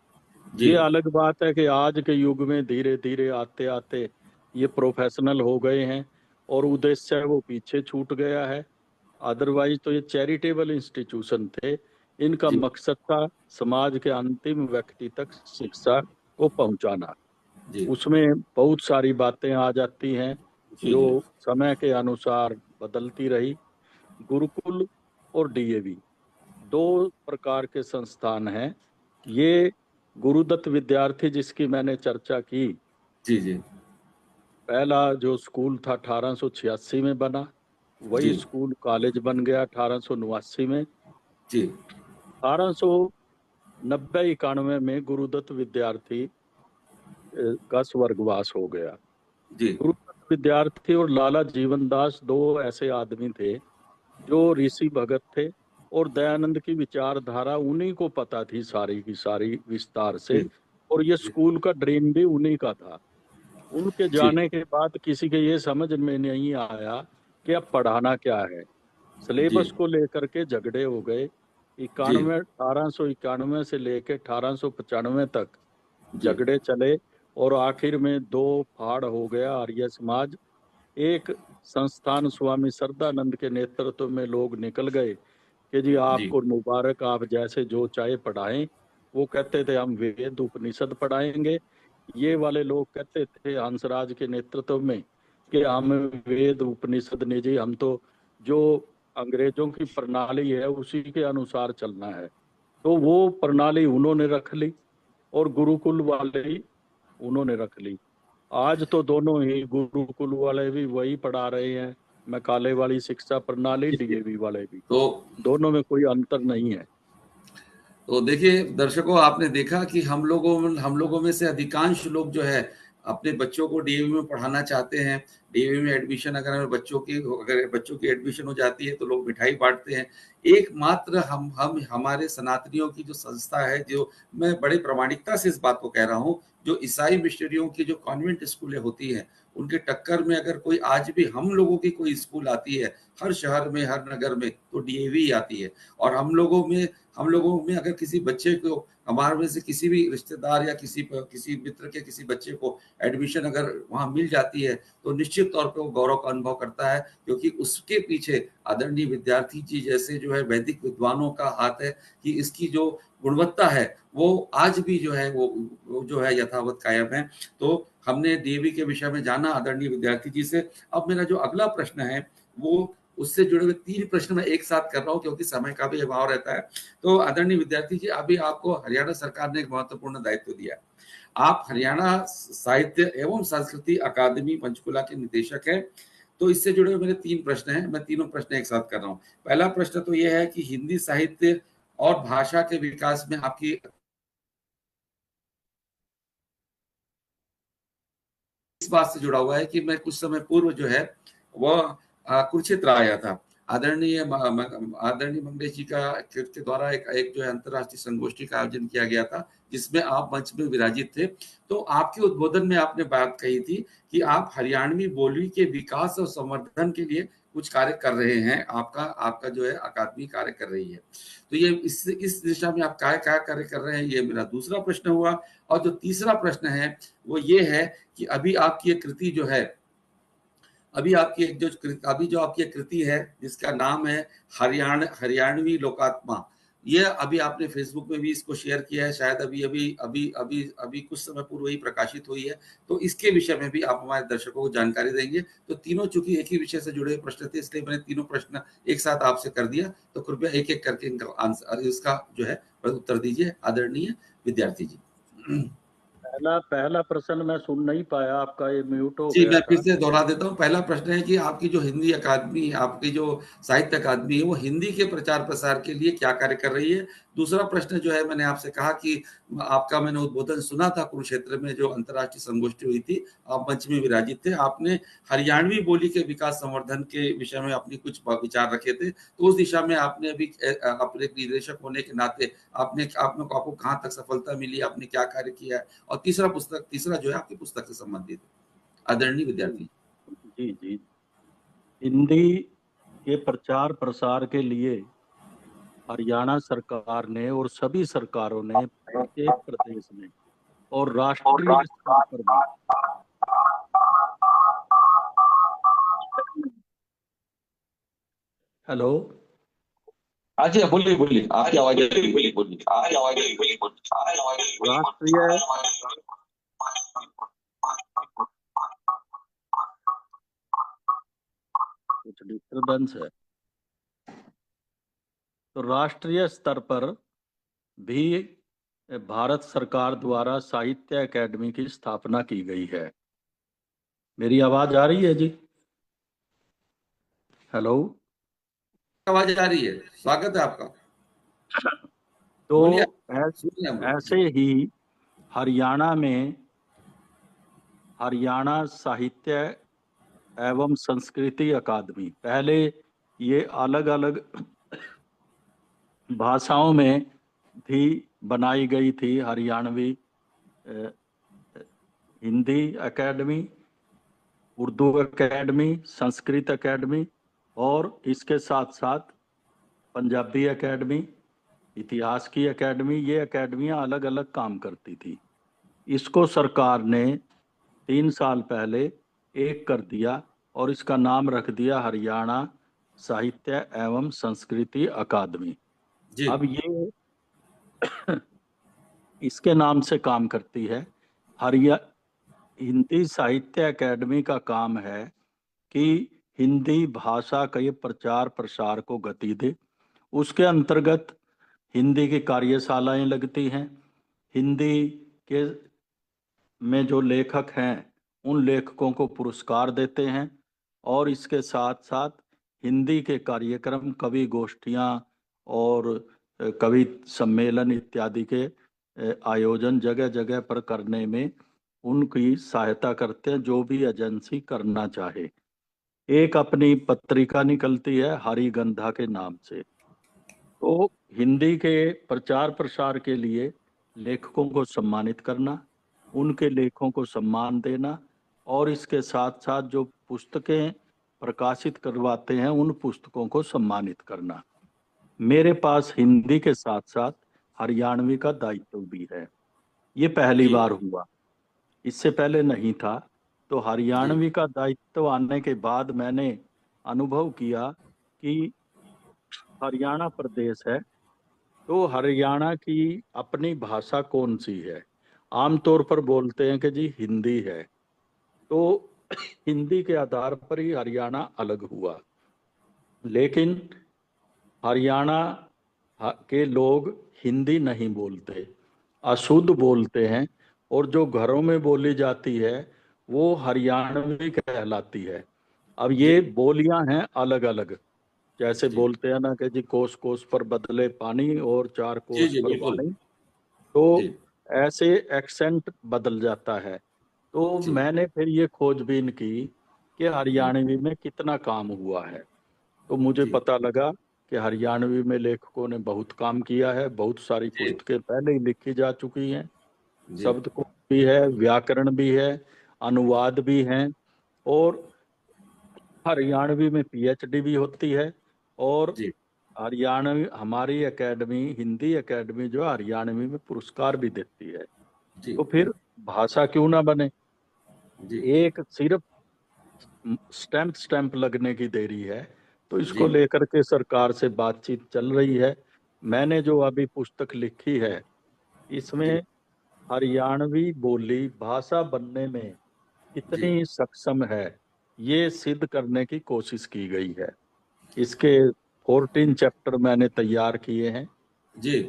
जी ये अलग बात है कि आज के युग में धीरे धीरे आते आते ये प्रोफेशनल हो गए हैं और उद्देश्य है वो पीछे छूट गया है। अदरवाइज तो ये चैरिटेबल इंस्टीट्यूशन थे। इनका जी मकसद था समाज के अंतिम व्यक्ति तक शिक्षा को पहुंचाना। जी उसमें बहुत सारी बातें आ जाती हैं जी जो जी समय के अनुसार बदलती रही। गुरुकुल और डीएवी 2 प्रकार के संस्थान हैं। ये गुरुदत्त विद्यार्थी जिसकी मैंने चर्चा की, जी जी पहला जो स्कूल था 1886 में बना, वही जी स्कूल कॉलेज बन गया 1889 में। जी 1890-91 में गुरुदत्त विद्यार्थी का स्वर्गवास हो गया। जी गुरुदत्त विद्यार्थी और लाला जीवनदास 2 ऐसे आदमी थे जो ऋषि भगत थे, और दयानंद की विचारधारा उन्हीं को पता थी सारी की सारी विस्तार से, और ये स्कूल का ड्रीम भी उन्हीं का था। उनके जी जाने के बाद किसी के ये समझ में नहीं आया कि अब पढ़ाना क्या है। जी सिलेबस को लेकर के झगड़े हो गए। जी 1891 से लेकर 1895 तक जी झगड़े चले, और आखिर में 2 फाड़ हो गया आर्य समाज। एक संस्थान स्वामी श्रद्धानंद के नेतृत्व में लोग निकल गए कि जी जी आपको मुबारक, आप जैसे जो चाहे पढ़ाएं। वो कहते थे हम वेद उपनिषद पढ़ाएंगे। ये वाले लोग कहते थे हंसराज के नेतृत्व में कि हम वेद उपनिषद नहीं जी, हम तो जो अंग्रेजों की प्रणाली है उसी के अनुसार चलना है। तो वो प्रणाली उन्होंने रख ली और गुरुकुल वाले ही उन्होंने रख ली। आज तो दोनों ही, गुरुकुल वाले भी वही पढ़ा रहे हैं, मैकाले वाली शिक्षा प्रणाली, जी। डीएवी वाले भी, तो दोनों में कोई अंतर नहीं है। तो देखिए दर्शकों, आपने देखा कि हम लोगों में से अधिकांश लोग जो है अपने बच्चों को डीएवी में पढ़ाना चाहते हैं। डीएवी में एडमिशन अगर बच्चों की एडमिशन हो जाती है तो लोग मिठाई बांटते हैं। एकमात्र हम हमारे सनातनियों की जो संस्था है, जो मैं बड़े प्रामाणिकता से इस बात को कह रहा हूँ, जो ईसाई मिशनरियों की जो कॉन्वेंट स्कूलें होती हैं, उनके टक्कर में अगर कोई आज भी हम लोगों की कोई स्कूल आती है, हर शहर में हर नगर में, तो डीएवी आती है। और हम लोगों में अगर किसी बच्चे को, हमारे में से किसी भी रिश्तेदार या किसी मित्र के किसी बच्चे को एडमिशन अगर वहाँ मिल जाती है, तो निश्चित तौर पे वो गौरव का अनुभव करता है, क्योंकि उसके पीछे आदरणीय विद्यार्थी जी जैसे जो है वैदिक विद्वानों का हाथ है कि इसकी जो गुणवत्ता है वो आज भी जो है वो जो है यथावत कायम है। तो हमने डीएवी के विषय में जाना आदरणीय विद्यार्थी जी से। अब मेरा जो अगला प्रश्न है वो उससे जुड़े हुए 3 प्रश्न मैं एक साथ कर रहा हूँ क्योंकि समय का भी अभाव रहता है। तो आदरणीय विद्यार्थी जी, अभी आपको हरियाणा सरकार ने एक महत्वपूर्ण दायित्व दिया है। आप हरियाणा साहित्य एवं संस्कृति अकादमी पंचकुला के निदेशक हैं। तो इससे जुड़े हुए मेरे 3 प्रश्न हैं, मैं तीनों प्रश्न एक साथ कर रहा हूँ। पहला प्रश्न तो ये है कि हिंदी साहित्य और भाषा के विकास में आपकी इस बात से जुड़ा हुआ है कि मैं कुछ समय पूर्व जो है वह कुरुक्षेत्र आया था। आदरणीय मंगलेश जी के द्वारा एक जो है अंतर्राष्ट्रीय संगोष्ठी का आयोजन किया गया था, जिसमें आप मंच में विराजित थे। तो आपके उद्बोधन में आपने बात कही थी कि आप हरियाणवी बोली के विकास और संवर्धन के लिए कुछ कार्य कर रहे हैं। आपका जो है अकादमी कार्य कर रही है। तो ये इस दिशा में आप क्या कार्य कर रहे हैं, ये मेरा दूसरा प्रश्न हुआ। और जो तीसरा प्रश्न है वो ये है कि अभी आपकी एक कृति जो है, अभी जो आपकी एक कृति है जिसका नाम है हरियाणवी लोकात्मा, ये अभी आपने फेसबुक में भी इसको शेयर किया है, शायद अभी कुछ समय पूर्व ही प्रकाशित हुई है। तो इसके विषय में भी आप हमारे दर्शकों को जानकारी देंगे। तो तीनों चूंकि एक ही विषय से जुड़े हुए प्रश्न थे, इसलिए मैंने तीनों प्रश्न एक साथ आपसे कर दिया। तो कृपया एक एक करके इनका आंसर, इसका जो है उत्तर दीजिए आदरणीय विद्यार्थी जी। पहला प्रश्न मैं सुन नहीं पाया, आपका ये म्यूट हो जी, गया मैं फिर था। से दोहरा देता हूँ। पहला प्रश्न है कि आपकी जो हिंदी अकादमी, आपकी जो साहित्य अकादमी है, वो हिंदी के प्रचार प्रसार के लिए क्या कार्य कर रही है? दूसरा प्रश्न जो है, मैंने आपसे कहा कि आपका मैंने उद्बोधन सुना था कुरुक्षेत्र में जो अंतर्राष्ट्रीय संगोष्ठी हुई थी, आप मंच में विराजित थे। आपने हरियाणवी बोली के विकास संवर्धन के विषय में अपनी कुछ विचार रखे थे। तो उस दिशा में आपने अभी अपने एक निदेशक होने के नाते आपको कहाँ तक सफलता मिली, आपने क्या कार्य किया है? और तीसरा जो है आपकी पुस्तक से संबंधित आदरणीय विद्यार्थी। जी जी, हिंदी के प्रचार प्रसार के लिए हरियाणा सरकार ने और सभी सरकारों ने प्रत्येक प्रदेश में और राष्ट्रीय स्तर पर भी हेलो हाँ जी, बोलिए बोलिए, आपकी आवाज आ रही है, बोलिए बोलिए, आपकी आवाज आ रही है, बोलिए बोलिए। राष्ट्रीय कुछ डिस्टर्बेंस है, तो राष्ट्रीय स्तर पर भी भारत सरकार द्वारा साहित्य अकादमी की स्थापना की गई है। मेरी आवाज आ रही है जी? हेलो, आवाज आ रही है, स्वागत है आपका, तो बोलिए, ऐस- सुन रहे हैं हम लोग। ऐसे ही हरियाणा में हरियाणा साहित्य एवं संस्कृति अकादमी, पहले ये अलग अलग भाषाओं में भी बनाई गई थी। Haryanvi Hindi academy, Urdu academy, Sanskrit academy और इसके साथ साथ पंजाबी एकेडमी, इतिहास की एकेडमी, ये एकेडमियां अलग अलग काम करती थी। इसको सरकार ने 3 साल पहले एक कर दिया और इसका नाम रख दिया हरियाणा साहित्य एवं संस्कृति अकादमी। जी अब ये इसके नाम से काम करती है। हरिया हिंदी साहित्य अकादमी का काम है कि हिंदी भाषा के प्रचार प्रसार को गति दे। उसके अंतर्गत हिंदी की कार्यशालाएं लगती हैं। हिंदी के में जो लेखक हैं उन लेखकों को पुरस्कार देते हैं और इसके साथ साथ हिंदी के कार्यक्रम, कवि गोष्ठियां और कवि सम्मेलन इत्यादि के आयोजन जगह जगह पर करने में उनकी सहायता करते हैं, जो भी एजेंसी करना चाहे। एक अपनी पत्रिका निकलती है हरिगंधा के नाम से। तो हिंदी के प्रचार प्रसार के लिए लेखकों को सम्मानित करना, उनके लेखों को सम्मान देना और इसके साथ साथ जो पुस्तकें प्रकाशित करवाते हैं उन पुस्तकों को सम्मानित करना। मेरे पास हिंदी के साथ साथ हरियाणवी का दायित्व भी है। ये पहली जी बार हुआ, इससे पहले नहीं था। तो जी हरियाणवी का दायित्व आने के बाद मैंने अनुभव किया कि हरियाणा प्रदेश है तो हरियाणा की अपनी भाषा कौन सी है। आमतौर पर बोलते हैं कि जी हिंदी है, तो हिंदी के आधार पर ही हरियाणा अलग हुआ। लेकिन हरियाणा के लोग हिंदी नहीं बोलते, अशुद्ध बोलते हैं, और जो घरों में बोली जाती है वो हरियाणवी कहलाती है। अब ये बोलियां हैं अलग अलग, जैसे जी बोलते हैं ना कि जी कोस कोस पर बदले पानी और चार जी कोस जी पर बिल्कुल। वाणी, तो जी ऐसे एक्सेंट बदल जाता है। तो जी मैंने फिर ये खोजबीन की कि हम्म, हरियाणवी में कितना काम हुआ है। तो मुझे जी पता लगा कि हरियाणवी में लेखकों ने बहुत काम किया है, बहुत सारी जी पुस्तकें पहले ही लिखी जा चुकी हैं, जी शब्दकोश भी है, व्याकरण भी है, अनुवाद भी हैं, और हरियाणवी में पीएचडी भी होती है। और जी हरियाणवी हमारी एकेडमी, हिंदी एकेडमी जो है, हरियाणवी में पुरस्कार भी देती है। जी तो फिर भाषा क्यों ना बने। जी एक सिर्फ स्टैंप स्टैंप लगने की देरी है, तो जी इसको लेकर के सरकार से बातचीत चल रही है। मैंने जो अभी पुस्तक लिखी है, जी इसमें हरियाणवी बोली भाषा बनने में जी कितनी सक्षम है, ये सिद्ध करने की कोशिश की गई है। इसके 14 चैप्टर मैंने तैयार किए हैं। जी।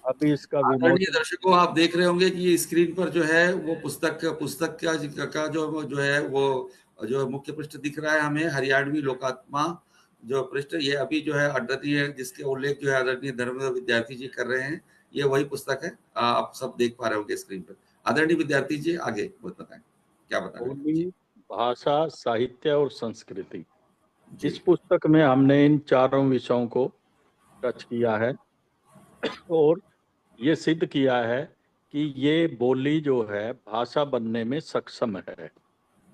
अभी इसका आदरणीय विमोचन। दर्शकों, आप देख रहे होंगे कि ये स्क्रीन पर जो है वो पुस्तक का जो है वो जो मुख्य पृष्ठ दिख रहा है हमें, हरियाणवी लोकात्मा जो पृष्ठ, ये अभी जो है आदरणीय जिसके उल्लेख जो है आदरणीय धर्मेंद्र विद्यार्थी जी कर रहे हैं, ये वही पुस्तक है। आप सब देख पा रहे होंगे स्क्रीन पर। आदरणीय विद्यार्थी जी आगे बताएं, क्या बता रहे थे बोली, जी। भाषा, साहित्य और संस्कृति, जी इस पुस्तक में हमने इन चारों विषयों को टच किया है, और ये सिद्ध किया है कि ये बोली जो है भाषा बनने में सक्षम है।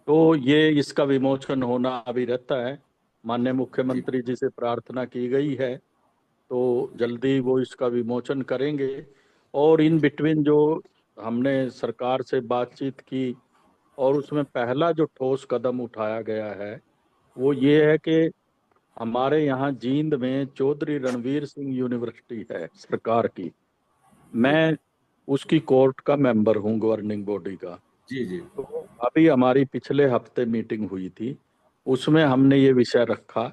तो ये इसका विमोचन होना अभी रहता है। माननीय जी मुख्यमंत्री जी से प्रार्थना की गई है, तो जल्दी वो इसका विमोचन करेंगे। और इन बिटवीन जो हमने सरकार से बातचीत की, और उसमें पहला जो ठोस कदम उठाया गया है वो ये है कि हमारे यहाँ जींद में चौधरी रणवीर सिंह यूनिवर्सिटी है सरकार की। जी मैं उसकी कोर्ट का मेंबर हूँ, गवर्निंग बॉडी का। जी जी तो अभी हमारी पिछले हफ्ते मीटिंग हुई थी, उसमें हमने ये विषय रखा,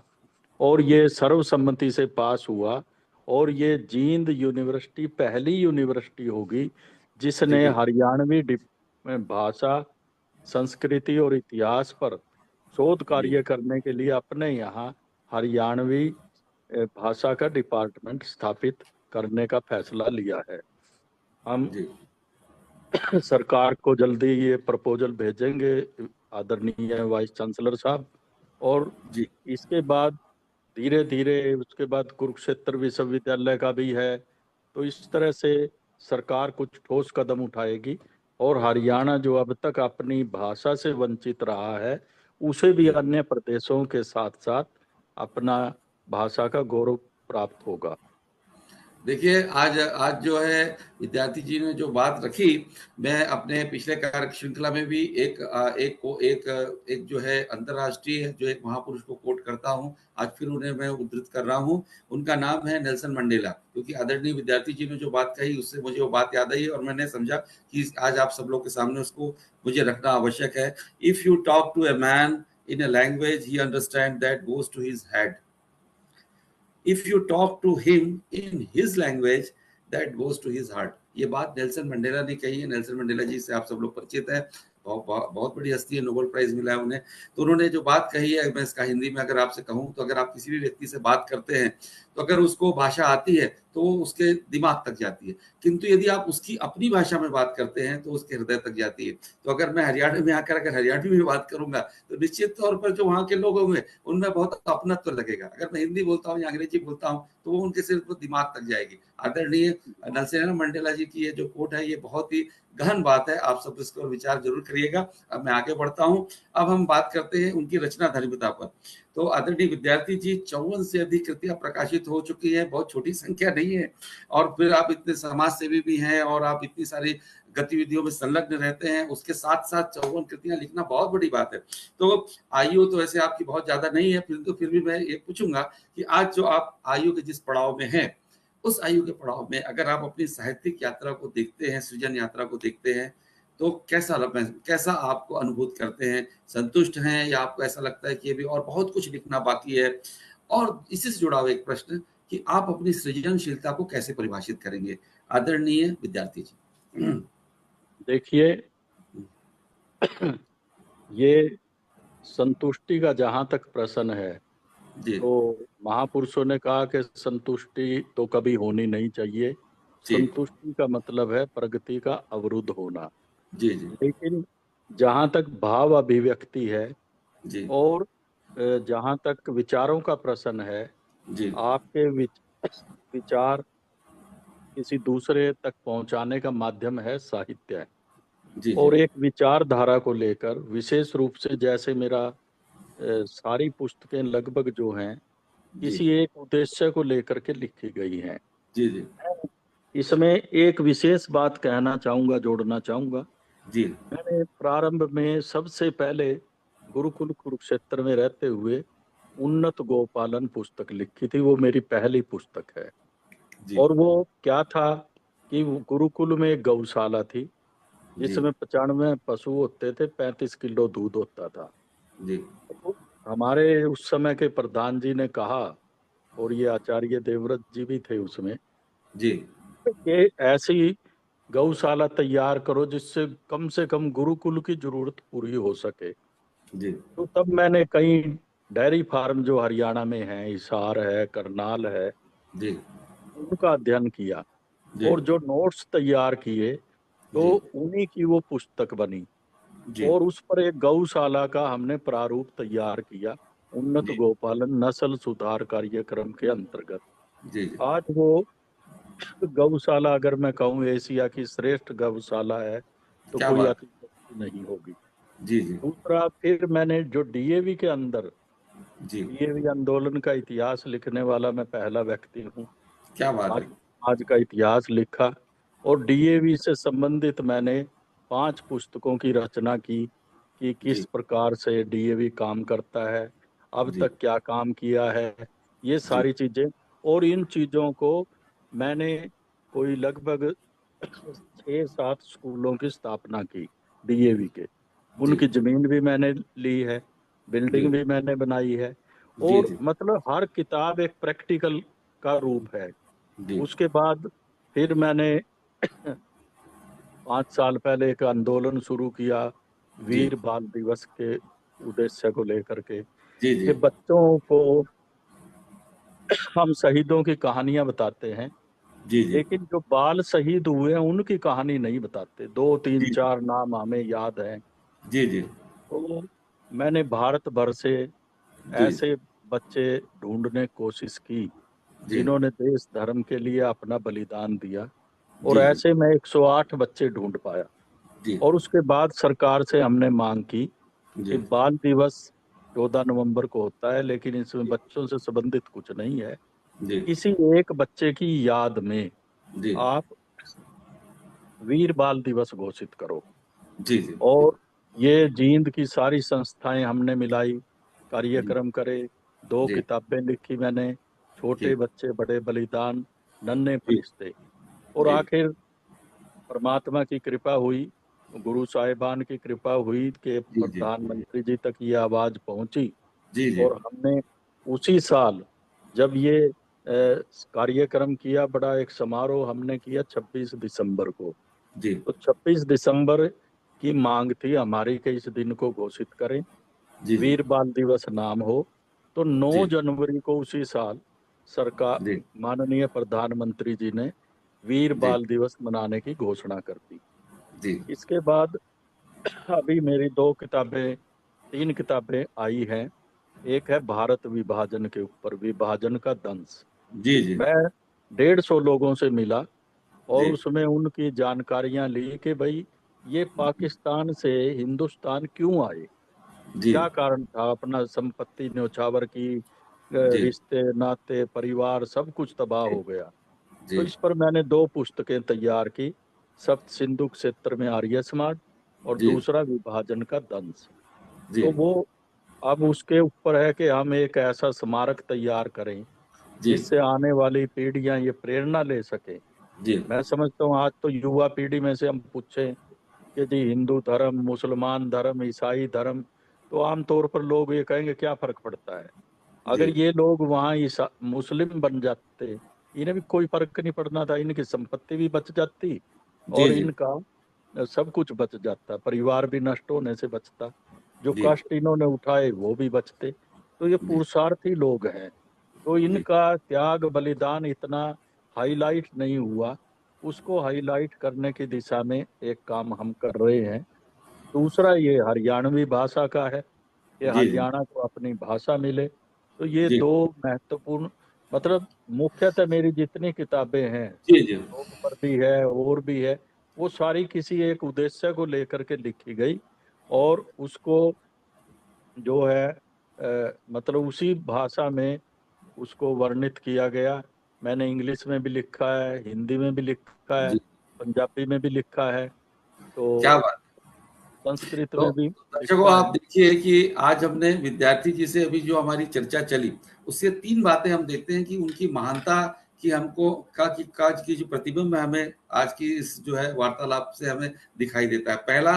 और ये सर्वसम्मति से पास हुआ। और ये जींद यूनिवर्सिटी पहली यूनिवर्सिटी होगी जी जिसने बिल्कुल। हरियाणवी भाषा, संस्कृति और इतिहास पर शोध जी कार्य करने के लिए अपने यहाँ हरियाणवी भाषा का डिपार्टमेंट स्थापित करने का फैसला लिया है। हम जी सरकार को जल्दी ये प्रपोजल भेजेंगे, आदरणीय वाइस चांसलर साहब। और जी इसके बाद धीरे धीरे उसके बाद कुरुक्षेत्र विश्वविद्यालय का भी है। तो इस तरह से सरकार कुछ ठोस कदम उठाएगी, और हरियाणा जो अब तक अपनी भाषा से वंचित रहा है, उसे भी जी अन्य प्रदेशों के साथ साथ अपना भाषा का गौरव प्राप्त होगा। देखिए, आज आज जो है विद्यार्थी जी ने जो बात रखी, मैं अपने पिछले कार्य श्रृंखला में भी एक जो है अंतर्राष्ट्रीय जो एक महापुरुष को कोट करता हूँ, आज फिर उन्हें मैं उद्धृत कर रहा हूँ। उनका नाम है नेल्सन मंडेला, क्योंकि आदरणीय विद्यार्थी जी ने जो बात कही उससे मुझे वो बात याद आई और मैंने समझा कि आज आप सब लोग के सामने उसको मुझे रखना आवश्यक है। If you talk to a man in a language he understand, that goes to his head. If you talk to him in his language, that goes to his heart. ये बात नेल्सन मंडेला ने कही है। Nelson Mandela जी से आप सब लोग परिचित है, बहुत बड़ी हस्ती है, नोबेल प्राइज मिला है उन्हें। तो उन्होंने जो बात कही है, मैं इसका हिंदी में अगर आपसे कहूँ, तो अगर आप किसी भी व्यक्ति से बात करते हैं, तो अगर उसको भाषा आती है तो वो उसके दिमाग तक जाती है, किंतु यदि आप उसकी अपनी भाषा में बात करते हैं तो उसके हृदय तक जाती है। तो अगर मैं हरियाणा में आकर अगर हरियाणवी में बात करूंगा, तो निश्चित तौर पर जो वहाँ के लोग होंगे उनमें बहुत अपनत्व लगेगा। अगर मैं हिंदी बोलता हूँ या अंग्रेजी बोलता हूँ, तो वो उनके सिर्फ दिमाग तक जाएगी। आदरणीय नेल्सन मंडेला जी की ये जो कोट है, ये बहुत ही गहन बात है। आप सब इसको विचार जरूर करिएगा। अब मैं आगे बढ़ता हूँ। अब हम बात करते हैं उनकी रचना धर्मिता पर। तो आदरणीय विद्यार्थी जी, 54 से अधिक कृतियां प्रकाशित हो चुकी है, बहुत छोटी संख्या नहीं है। और फिर आप इतने समाज सेवी भी हैं और आप इतनी सारी गतिविधियों में संलग्न रहते हैं, उसके साथ साथ 54 कृतियां लिखना बहुत बड़ी बात है। तो आयु तो वैसे आपकी बहुत ज्यादा नहीं है, फिर भी मैं ये पूछूंगा कि आज जो आप आयु के जिस पड़ाव में हैं, उस आयु के पड़ाव में अगर आप अपनी साहित्यिक यात्रा को देखते हैं, सृजन यात्रा को देखते हैं, तो कैसा आपको अनुभूत करते हैं? संतुष्ट हैं या आपको ऐसा लगता है कि अभी और बहुत कुछ लिखना बाकी है? और इसी से जुड़ा हुआ एक प्रश्न कि आप अपनी सृजनशीलता को कैसे परिभाषित करेंगे, आदरणीय विद्यार्थी जी? देखिए, ये संतुष्टि का जहां तक प्रश्न है, जी तो महापुरुषों ने कहा कि संतुष्टि तो कभी होनी नहीं चाहिए। जी संतुष्टि का मतलब है प्रगति का अवरुद्ध होना। जी जी लेकिन जहां तक भाव अभिव्यक्ति है जी और जहां तक विचारों का प्रश्न है, जी आपके विचार किसी दूसरे तक पहुंचाने का माध्यम है साहित्य। जी जी और एक विचारधारा को लेकर विशेष रूप से, जैसे मेरा सारी पुस्तकें लगभग जो हैं जी किसी एक उद्देश्य को लेकर के लिखी गई हैं। जी जी इसमें एक विशेष बात कहना चाहूंगा, जोड़ना चाहूंगा। जी मैंने प्रारंभ में सबसे पहले गुरुकुल कुरुक्षेत्र में रहते हुए उन्नत गोपालन पुस्तक लिखी थी। वो मेरी पहली पुस्तक है। जी और वो क्या था कि वो गुरुकुल में एक गौशाला थी जी जिसमें 95 पशु होते थे, 35 किलो दूध होता था। जी तो हमारे उस समय के प्रधान जी ने कहा, और ये आचार्य देवव्रत जी भी थे उसमें, जी कि ऐसी गौशाला तैयार करो जिससे से कम गुरुकुल की जरूरत पूरी हो सके। जी तो तब मैंने कई डेयरी फार्म जो हरियाणा में हैं, हिसार है, करनाल है, जी उनका अध्ययन किया जी और जो नोट्स तैयार किए, तो जी उन्हीं की वो पुस्तक बनी। जी और उस पर एक गौशाला का हमने प्रारूप तैयार किया, उन्नत जी गोपालन नस्ल सुधार कार्यक्रम के अंतर्गत। जी आज वो गौशाला, अगर मैं कहूँ एशिया की श्रेष्ठ गौशाला है, तो क्या कोई बात अतिशयोक्ति नहीं होगी। जी जी दूसरा, फिर मैंने जो डीएवी के अंदर, जी डीएवी आंदोलन का इतिहास लिखने वाला मैं पहला व्यक्ति हूँ। क्या बात आज है आज का इतिहास लिखा। और डीएवी से संबंधित मैंने 5 पुस्तकों की रचना की कि जी किस प्रकार से डीएवी काम करता है, अब जी तक क्या काम किया है, ये जी सारी चीजें। और इन चीजों को मैंने कोई लगभग 6-7 स्कूलों की स्थापना की डीएवी के। जी उनकी जमीन भी मैंने ली है, जी बिल्डिंग भी मैंने बनाई है। जी और जी मतलब हर किताब एक प्रैक्टिकल का रूप है। जी उसके बाद फिर मैंने 5 साल पहले एक आंदोलन शुरू किया जी वीर बाल दिवस के उद्देश्य को लेकर के, जी कि जी बच्चों को हम शहीदों की कहानियां बताते हैं, जी जी लेकिन जो बाल शहीद हुए हैं उनकी कहानी नहीं बताते। 2-3-4 नाम हमें याद हैं। जी जी तो मैंने भारत भर से जी ऐसे बच्चे ढूंढने की कोशिश की जी जिन्होंने देश धर्म के लिए अपना बलिदान दिया। और जी ऐसे मैं 108 बच्चे ढूंढ पाया। जी और उसके बाद सरकार से हमने मांग की कि जी बाल दिवस 14 नवंबर को होता है, लेकिन इसमें बच्चों से संबंधित कुछ नहीं है। जी किसी एक बच्चे की याद में जी आप वीर बाल दिवस घोषित करो। जी जी और ये जींद की सारी संस्थाएं हमने मिलाई, जी कार्यक्रम करे, 2 जी किताबें लिखी मैंने, छोटे जी बच्चे बड़े बलिदान, नन्हे जी फरिश्ते। और जी आखिर परमात्मा की कृपा हुई, गुरु साहिबान की कृपा हुई कि जी जी प्रधानमंत्री जी तक ये आवाज पहुंची। जी जी और हमने उसी साल, जब ये कार्यक्रम किया, बड़ा एक समारोह हमने किया 26 दिसंबर को। जी तो 26 दिसंबर की मांग थी हमारी कि इस दिन को घोषित करें, जी जी वीर बाल दिवस नाम हो। तो 9 जी जनवरी को उसी साल सरकार, जी माननीय प्रधानमंत्री जी ने वीर जी बाल दिवस मनाने की घोषणा कर दी। जी इसके बाद अभी मेरी 2 किताबें, 3 किताबें आई हैं। एक है भारत विभाजन के ऊपर, विभाजन का दंश। जी जी मैं 150 लोगों से मिला और जी उसमें उनकी जानकारियां ली कि भाई ये पाकिस्तान से हिंदुस्तान क्यों आए, जी क्या कारण था। अपना संपत्ति न्यौछावर की, जी रिश्ते नाते परिवार सब कुछ तबाह हो गया। तो जी इस पर मैंने 2 पुस्तकें तैयार की, सप्त सिंधु क्षेत्र में आर्य समाज और जी दूसरा विभाजन का दंश। जी तो वो अब उसके ऊपर है कि हम एक ऐसा स्मारक तैयार करें जी जिससे आने वाली पीढ़ियां ये प्रेरणा ले सके। जी मैं समझता हूँ आज तो युवा पीढ़ी में से हम पूछें कि जी हिंदू धर्म, मुसलमान धर्म, ईसाई धर्म, तो आमतौर पर लोग ये कहेंगे क्या फर्क पड़ता है। अगर जी ये लोग वहाँ मुस्लिम बन जाते, इन्हें भी कोई फर्क नहीं पड़ना था, इनकी संपत्ति भी बच जाती जी और जी इनका सब कुछ बच जाता, परिवार भी नष्ट होने से बचता, जो जी कष्ट इन्होंने उठाए वो भी बचते। तो ये जी पुरुषार्थी लोग हैं, तो जी इनका त्याग बलिदान इतना हाईलाइट नहीं हुआ, उसको हाईलाइट करने की दिशा में एक काम हम कर रहे हैं। दूसरा, ये हरियाणवी भाषा का है, ये जी जी हरियाणा को अपनी भाषा मिले, तो ये जी दो महत्वपूर्ण, मतलब मुख्यतः मेरी जितनी किताबें हैं, जी जी योग पर भी है और भी है, वो सारी किसी एक उद्देश्य को लेकर के लिखी गई और उसको जो है मतलब उसी भाषा में उसको वर्णित किया गया। मैंने इंग्लिश में भी लिखा है, हिंदी में भी लिखा है, जी पंजाबी में भी लिखा है, क्या तो बात। संस्कृत तो में भी दर्शकों, लिखा है। आप देखिए कि आज हमने विद्यार्थी जी से अभी जो हमारी चर्चा चली, उससे 3 बातें हम देखते हैं कि उनकी महानता की हमको का की जो प्रतिबिंब है, हमें आज की इस जो है वार्तालाप से हमें दिखाई देता है। पहला,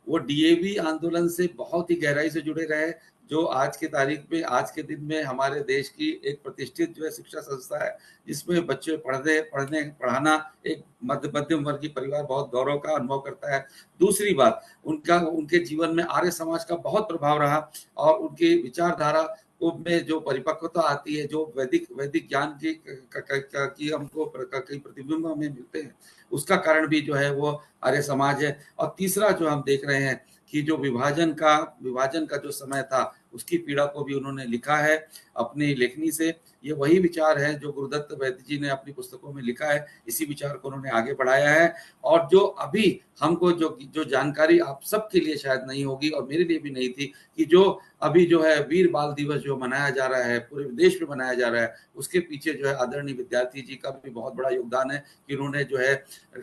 वो डीएवी आंदोलन से बहुत ही गहराई से जुड़े रहे, जो आज की तारीख में, आज के दिन में हमारे देश की एक प्रतिष्ठित जो है शिक्षा संस्था है, जिसमें बच्चे पढ़ाना एक मध्यम वर्गीय परिवार बहुत गौरव का अनुभव करता है। दूसरी बात, उनका उनके जीवन में आर्य समाज का बहुत प्रभाव रहा और उनकी विचारधारा को में जो परिपक्वता आती है, जो वैदिक वैदिक ज्ञान की हमको कई प्रतिबिंब हमें मिलते हैं, उसका कारण भी जो है वो आर्य समाज है। और तीसरा जो हम देख रहे हैं कि जो विभाजन का जो समय था, उसकी पीड़ा को भी उन्होंने लिखा है अपनी लेखनी से। ये वही विचार है जो गुरुदत्त वैद्य जी ने अपनी पुस्तकों में लिखा है, इसी विचार को उन्होंने आगे बढ़ाया है। और जो अभी हमको जो जानकारी आप सबके लिए शायद नहीं होगी और मेरे लिए भी नहीं थी, कि जो अभी जो है वीर बाल दिवस जो मनाया जा रहा है, पूरे देश में मनाया जा रहा है, उसके पीछे जो है आदरणीय विद्यार्थी जी का भी बहुत बड़ा योगदान है कि उन्होंने जो है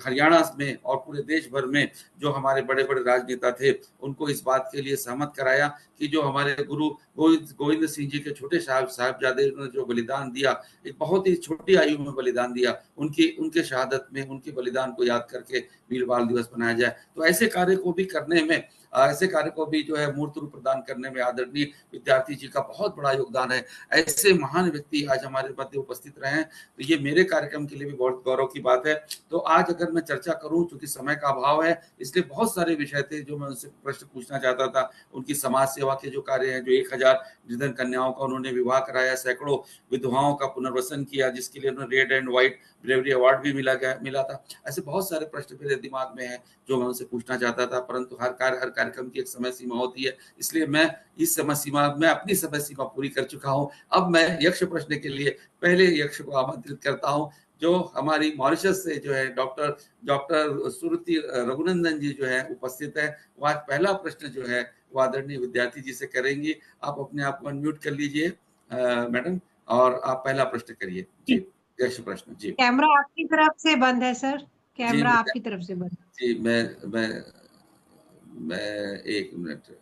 हरियाणा में और पूरे देश भर में जो हमारे बड़े-बड़े राजनेता थे, उनको इस बात के लिए सहमत कराया कि जो हमारे गुरु गोविंद सिंह जी के छोटे साहिबजादे ने जो बलिदान दिया, एक बहुत ही छोटी आयु में बलिदान दिया, उनके शहादत में, उनके बलिदान को याद करके वीर बाल दिवस मनाया जाए। तो ऐसे कार्य को भी करने में, ऐसे कार्य को भी जो है मूर्त रूप प्रदान करने में आदरणीय विद्यार्थी जी का बहुत बड़ा योगदान है। ऐसे महान व्यक्ति आज हमारे मध्य उपस्थित रहे हैं, तो ये मेरे कार्यक्रम के लिए भी बहुत गौरव की बात है। तो आज अगर मैं चर्चा करूं, चूंकि समय का अभाव है, इसलिए बहुत सारे विषय थे जो मैं उनसे प्रश्न पूछना चाहता था। उनकी समाज सेवा के जो कार्य हैं, जो 1000 निर्धन कन्याओं का उन्होंने विवाह कराया, सैकड़ों विधवाओं का पुनर्वसन किया, जिसके लिए उन्हें red and white bravery award भी मिला था। ऐसे बहुत सारे प्रश्न मेरे दिमाग में हैं जो मैं उनसे पूछना चाहता था, परंतु हर कार्यक्रम की एक समय सीमा होती है, इसलिए मैं अपनी समय सीमा पूरी कर चुका हूं। अब मैं यक्ष प्रश्न के लिए पहले यक्ष को आमंत्रित करता हूं, जो हमारी मॉरिशस से जो है डॉक्टर सुरति रघुनंदन जी जो है उपस्थित है। वो आज पहला प्रश्न जो है वो आदरणीय विद्यार्थी जी से करेंगी। आप अपने आप को अनम्यूट कर लीजिए मैडम, और आप पहला प्रश्न करिए जी। यक्ष प्रश्न जी। कैमरा आपकी तरफ से बंद है सर, जी कैमरा आपकी तरफ से बंद। जी, मैं एक मिनट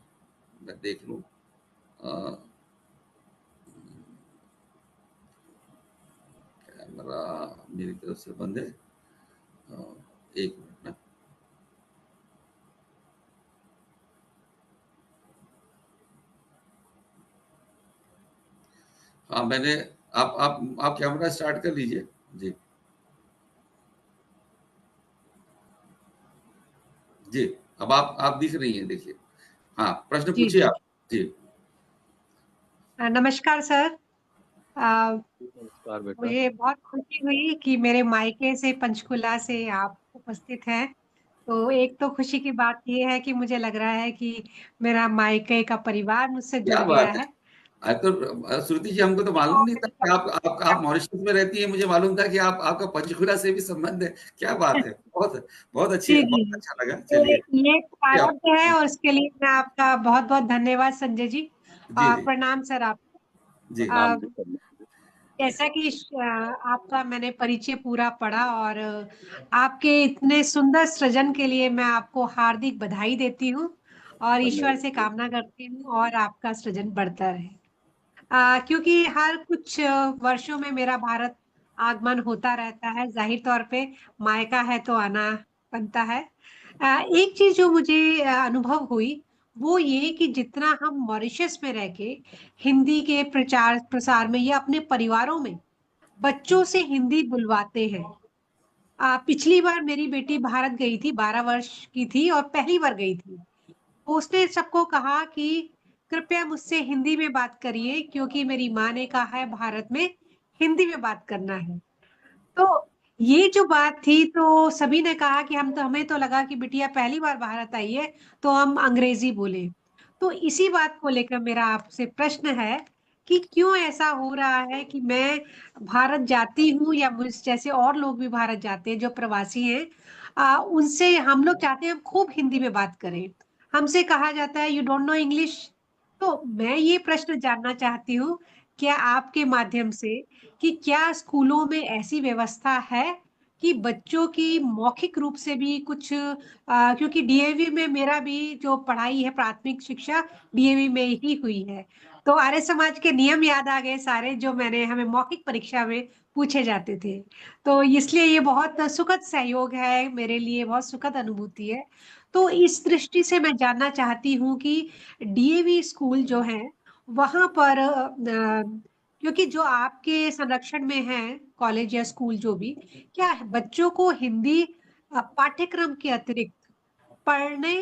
मैं देख लूं। कैमरा मेरी तरफ से बंद है, एक मिनट में। हाँ, मैंने आप कैमरा स्टार्ट कर लीजिए जी। जी, अब आप दिख रही हैं, देखिए। हाँ, प्रश्न जी पूछिए जी। आप जी। नमस्कार सर। नमस्कार बेटा। मुझे बहुत खुशी हुई कि मेरे मायके से पंचकुला से आप उपस्थित हैं। तो एक तो खुशी की बात ये है कि मुझे लग रहा है कि मेरा मायके का परिवार मुझसे जुड़ क्या गया बात है। है। तो श्रुति जी, हमको तो मालूम नहीं था कि आप मॉरिशस में रहती हैं। मुझे मालूम था कि आपका पंचकुला से भी संबंध है। क्या बात है, बहुत बहुत अच्छी, जी जी। बहुत अच्छा लगा। तो चलिए ये आप प्रारब्ध है और उसके लिए मैं आपका बहुत बहुत धन्यवाद संजय जी। जी जी प्रणाम सर आपको। जी नाम अ, भी करना। जैसा कि आपका मैंने परिचय पूरा पढ़ा और आपके इतने सुंदर सृजन के लिए मैं आपको हार्दिक बधाई देती हूँ और ईश्वर से धन्यवाद। कामना करती हूँ और आपका सृजन बढ़ता रहे। क्योंकि हर कुछ वर्षों में मेरा भारत आगमन होता रहता है, जाहिर तौर पे मायका है तो आना बनता है। एक चीज जो मुझे अनुभव हुई वो ये कि जितना हम मॉरिशस में रह के हिंदी के प्रचार प्रसार में या अपने परिवारों में बच्चों से हिंदी बुलवाते हैं। पिछली बार मेरी बेटी भारत गई थी, 12 वर्ष की थी और पहली बार गई थी। उसने सबको कहा कि कृपया मुझसे हिंदी में बात करिए, क्योंकि मेरी माँ ने कहा है भारत में हिंदी में बात करना है। तो ये जो बात थी, तो सभी ने कहा कि हमें तो लगा कि बिटिया पहली बार भारत आई है तो हम अंग्रेजी बोले। तो इसी बात को लेकर मेरा आपसे प्रश्न है कि क्यों ऐसा हो रहा है कि मैं भारत जाती हूँ या मुझ जैसे और लोग भी भारत जाते हैं जो प्रवासी हैं, उनसे हम लोग चाहते हैं हम खूब हिंदी में बात करें। हमसे कहा जाता है यू डोंट नो इंग्लिश। तो मैं ये प्रश्न जानना चाहती हूँ, क्या आपके माध्यम से, कि क्या स्कूलों में ऐसी व्यवस्था है कि बच्चों की मौखिक रूप से भी कुछ, क्योंकि डीएवी में मेरा भी जो पढ़ाई है प्राथमिक शिक्षा डीएवी में ही हुई है, तो आर्य समाज के नियम याद आ गए सारे जो मैंने हमें मौखिक परीक्षा में पूछे जाते थे। तो इसलिए ये बहुत सुखद सहयोग है मेरे लिए, बहुत सुखद अनुभूति है। तो इस दृष्टि से मैं जानना चाहती हूँ कि डीएवी स्कूल जो है वहां पर, क्योंकि जो आपके संरक्षण में है कॉलेज या स्कूल जो भी, क्या बच्चों को हिंदी पाठ्यक्रम के अतिरिक्त पढ़ने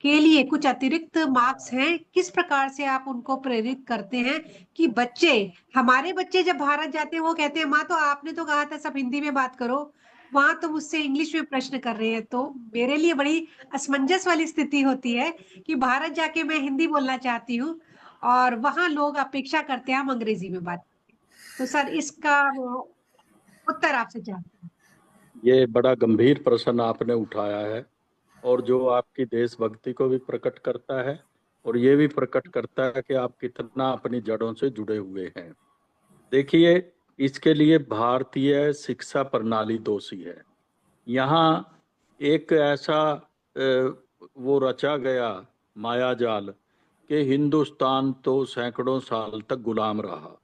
के लिए कुछ अतिरिक्त मार्क्स हैं? किस प्रकार से आप उनको प्रेरित करते हैं कि बच्चे, हमारे बच्चे जब भारत जाते हैं वो कहते हैं माँ तो आपने तो कहा था सब हिंदी में बात करो, वहां तो मुझसे इंग्लिश में प्रश्न कर रहे हैं। तो मेरे लिए बड़ी असमंजस वाली स्थिति होती है कि भारत जाके मैं हिंदी बोलना चाहती हूँ और वहां लोग अपेक्षा करते हैं हम अंग्रेजी में बात करें। तो सर इसका उत्तर आपसे चाहते हैं। ये बड़ा गंभीर प्रश्न आपने उठाया है, और जो आपकी देशभक्ति को भी प्रकट करता है और ये भी प्रकट करता है कि आप कितना अपनी जड़ों से जुड़े हुए हैं। देखिए, इसके लिए भारतीय शिक्षा प्रणाली दोषी है। यहाँ एक ऐसा वो रचा गया मायाजाल कि हिंदुस्तान तो सैकड़ों साल तक गुलाम रहा।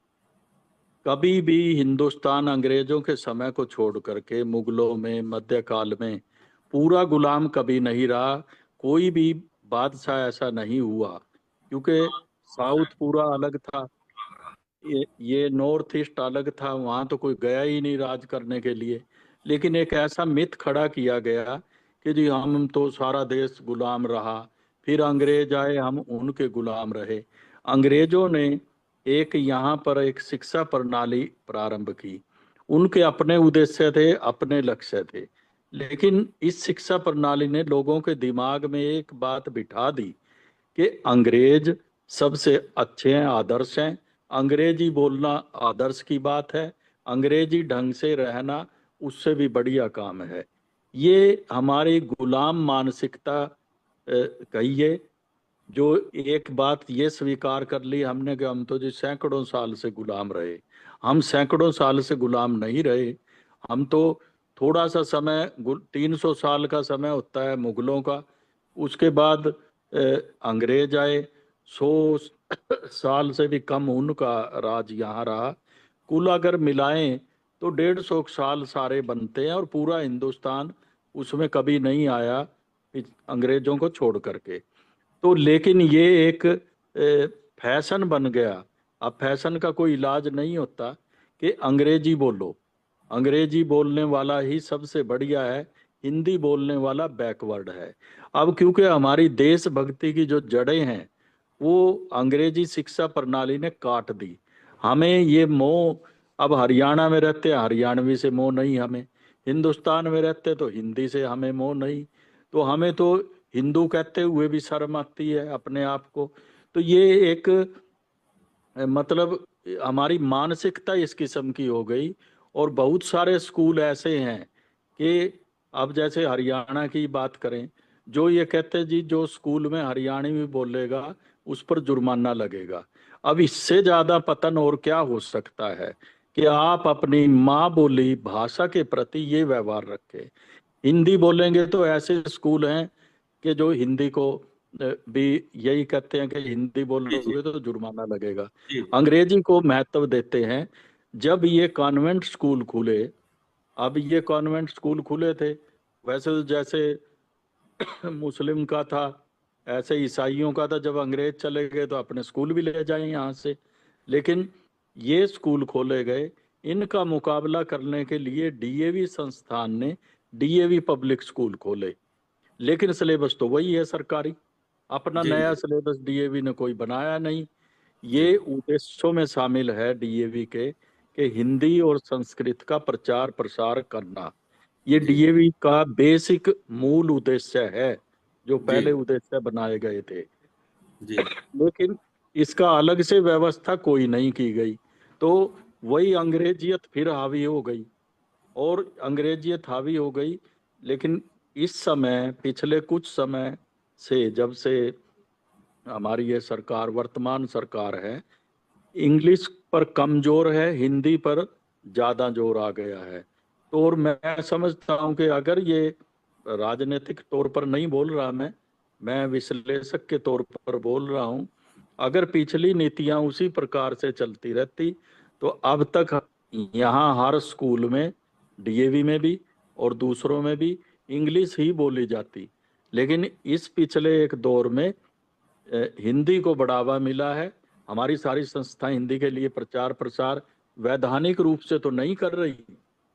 कभी भी हिंदुस्तान अंग्रेजों के समय को छोड़ करके मुगलों में, मध्यकाल में पूरा गुलाम कभी नहीं रहा। कोई भी बादशाह ऐसा नहीं हुआ, क्योंकि साउथ पूरा अलग था, ये नॉर्थ ईस्ट अलग था, वहां तो कोई गया ही नहीं राज करने के लिए। लेकिन एक ऐसा मिथ खड़ा किया गया कि जी हम तो सारा देश गुलाम रहा, फिर अंग्रेज आए हम उनके गुलाम रहे। अंग्रेजों ने एक यहाँ पर एक शिक्षा प्रणाली प्रारंभ की। उनके अपने उद्देश्य थे, अपने लक्ष्य थे, लेकिन इस शिक्षा प्रणाली ने लोगों के दिमाग में एक बात बिठा दी कि अंग्रेज सबसे अच्छे हैं, आदर्श हैं, अंग्रेजी बोलना आदर्श की बात है, अंग्रेजी ढंग से रहना उससे भी बढ़िया काम है। ये हमारी गुलाम मानसिकता कहिए, जो एक बात ये स्वीकार कर ली हमने कि हम तो जी सैकड़ों साल से गुलाम रहे। हम सैकड़ों साल से गुलाम नहीं रहे, हम तो थोड़ा सा समय, 300 साल का समय होता है मुगलों का, उसके बाद अंग्रेज आए, 100 साल से भी कम उनका राज यहाँ रहा। कुल अगर मिलाएं तो 150 साल सारे बनते हैं, और पूरा हिंदुस्तान उसमें कभी नहीं आया अंग्रेजों को छोड़ करके। तो लेकिन ये एक फैशन बन गया। अब फैशन का कोई इलाज नहीं होता कि अंग्रेजी बोलो, अंग्रेजी बोलने वाला ही सबसे बढ़िया है, हिंदी बोलने वाला बैकवर्ड है। अब क्योंकि हमारी देशभक्ति की जो जड़ें हैं वो अंग्रेजी शिक्षा प्रणाली ने काट दी। हमें ये मोह, अब हरियाणा में रहते हैं हरियाणवी से मोह नहीं, हमें हिंदुस्तान में रहते तो हिंदी से हमें मोह नहीं, तो हमें तो हिंदू कहते हुए भी शर्म आती है अपने आप को। तो ये एक मतलब हमारी मानसिकता इस किस्म की हो गई। और बहुत सारे स्कूल ऐसे हैं कि अब जैसे हरियाणा की बात करें, जो ये कहते हैं जी जो स्कूल में हरियाणवी में बोलेगा उस पर जुर्माना लगेगा। अब इससे ज्यादा पतन और क्या हो सकता है कि आप अपनी माँ बोली भाषा के प्रति ये व्यवहार रखें। हिंदी बोलेंगे तो ऐसे स्कूल हैं कि जो हिंदी को भी यही कहते हैं कि हिंदी बोलोगे तो जुर्माना लगेगा। अंग्रेजी को महत्व देते हैं। जब ये कॉन्वेंट स्कूल खुले, अब ये कॉन्वेंट स्कूल खुले थे, वैसे तो जैसे मुस्लिम का था ऐसे ईसाइयों का था, जब अंग्रेज चले गए तो अपने स्कूल भी ले जाए यहाँ से। लेकिन ये स्कूल खोले गए, इनका मुकाबला करने के लिए डीएवी संस्थान ने डीएवी पब्लिक स्कूल खोले, लेकिन सिलेबस तो वही है सरकारी। अपना जी नया जी सिलेबस डीएवी ने कोई बनाया नहीं। जी ये उद्देश्यों में शामिल है डीएवी के कि हिंदी और संस्कृत का प्रचार प्रसार करना। ये जी डीएवी का बेसिक मूल उद्देश्य है, जो जी पहले उद्देश्य बनाए गए थे। जी लेकिन इसका अलग से व्यवस्था कोई नहीं की गई, तो वही अंग्रेजियत फिर हावी हो गई और अंग्रेजियत हावी हो गई। लेकिन इस समय, पिछले कुछ समय से, जब से हमारी ये सरकार, वर्तमान सरकार है, इंग्लिश पर कम जोर है, हिंदी पर ज्यादा जोर आ गया है। तो और मैं समझता हूं कि अगर ये, राजनीतिक तौर पर नहीं बोल रहा मैं विश्लेषक के तौर पर बोल रहा हूं, अगर पिछली नीतियां उसी प्रकार से चलती रहती तो अब तक यहाँ हर स्कूल में, डीएवी में भी और दूसरों में भी, इंग्लिश ही बोली जाती। लेकिन इस पिछले एक दौर में हिंदी को बढ़ावा मिला है। हमारी सारी संस्थाएं हिंदी के लिए प्रचार प्रसार वैधानिक रूप से तो नहीं कर रही,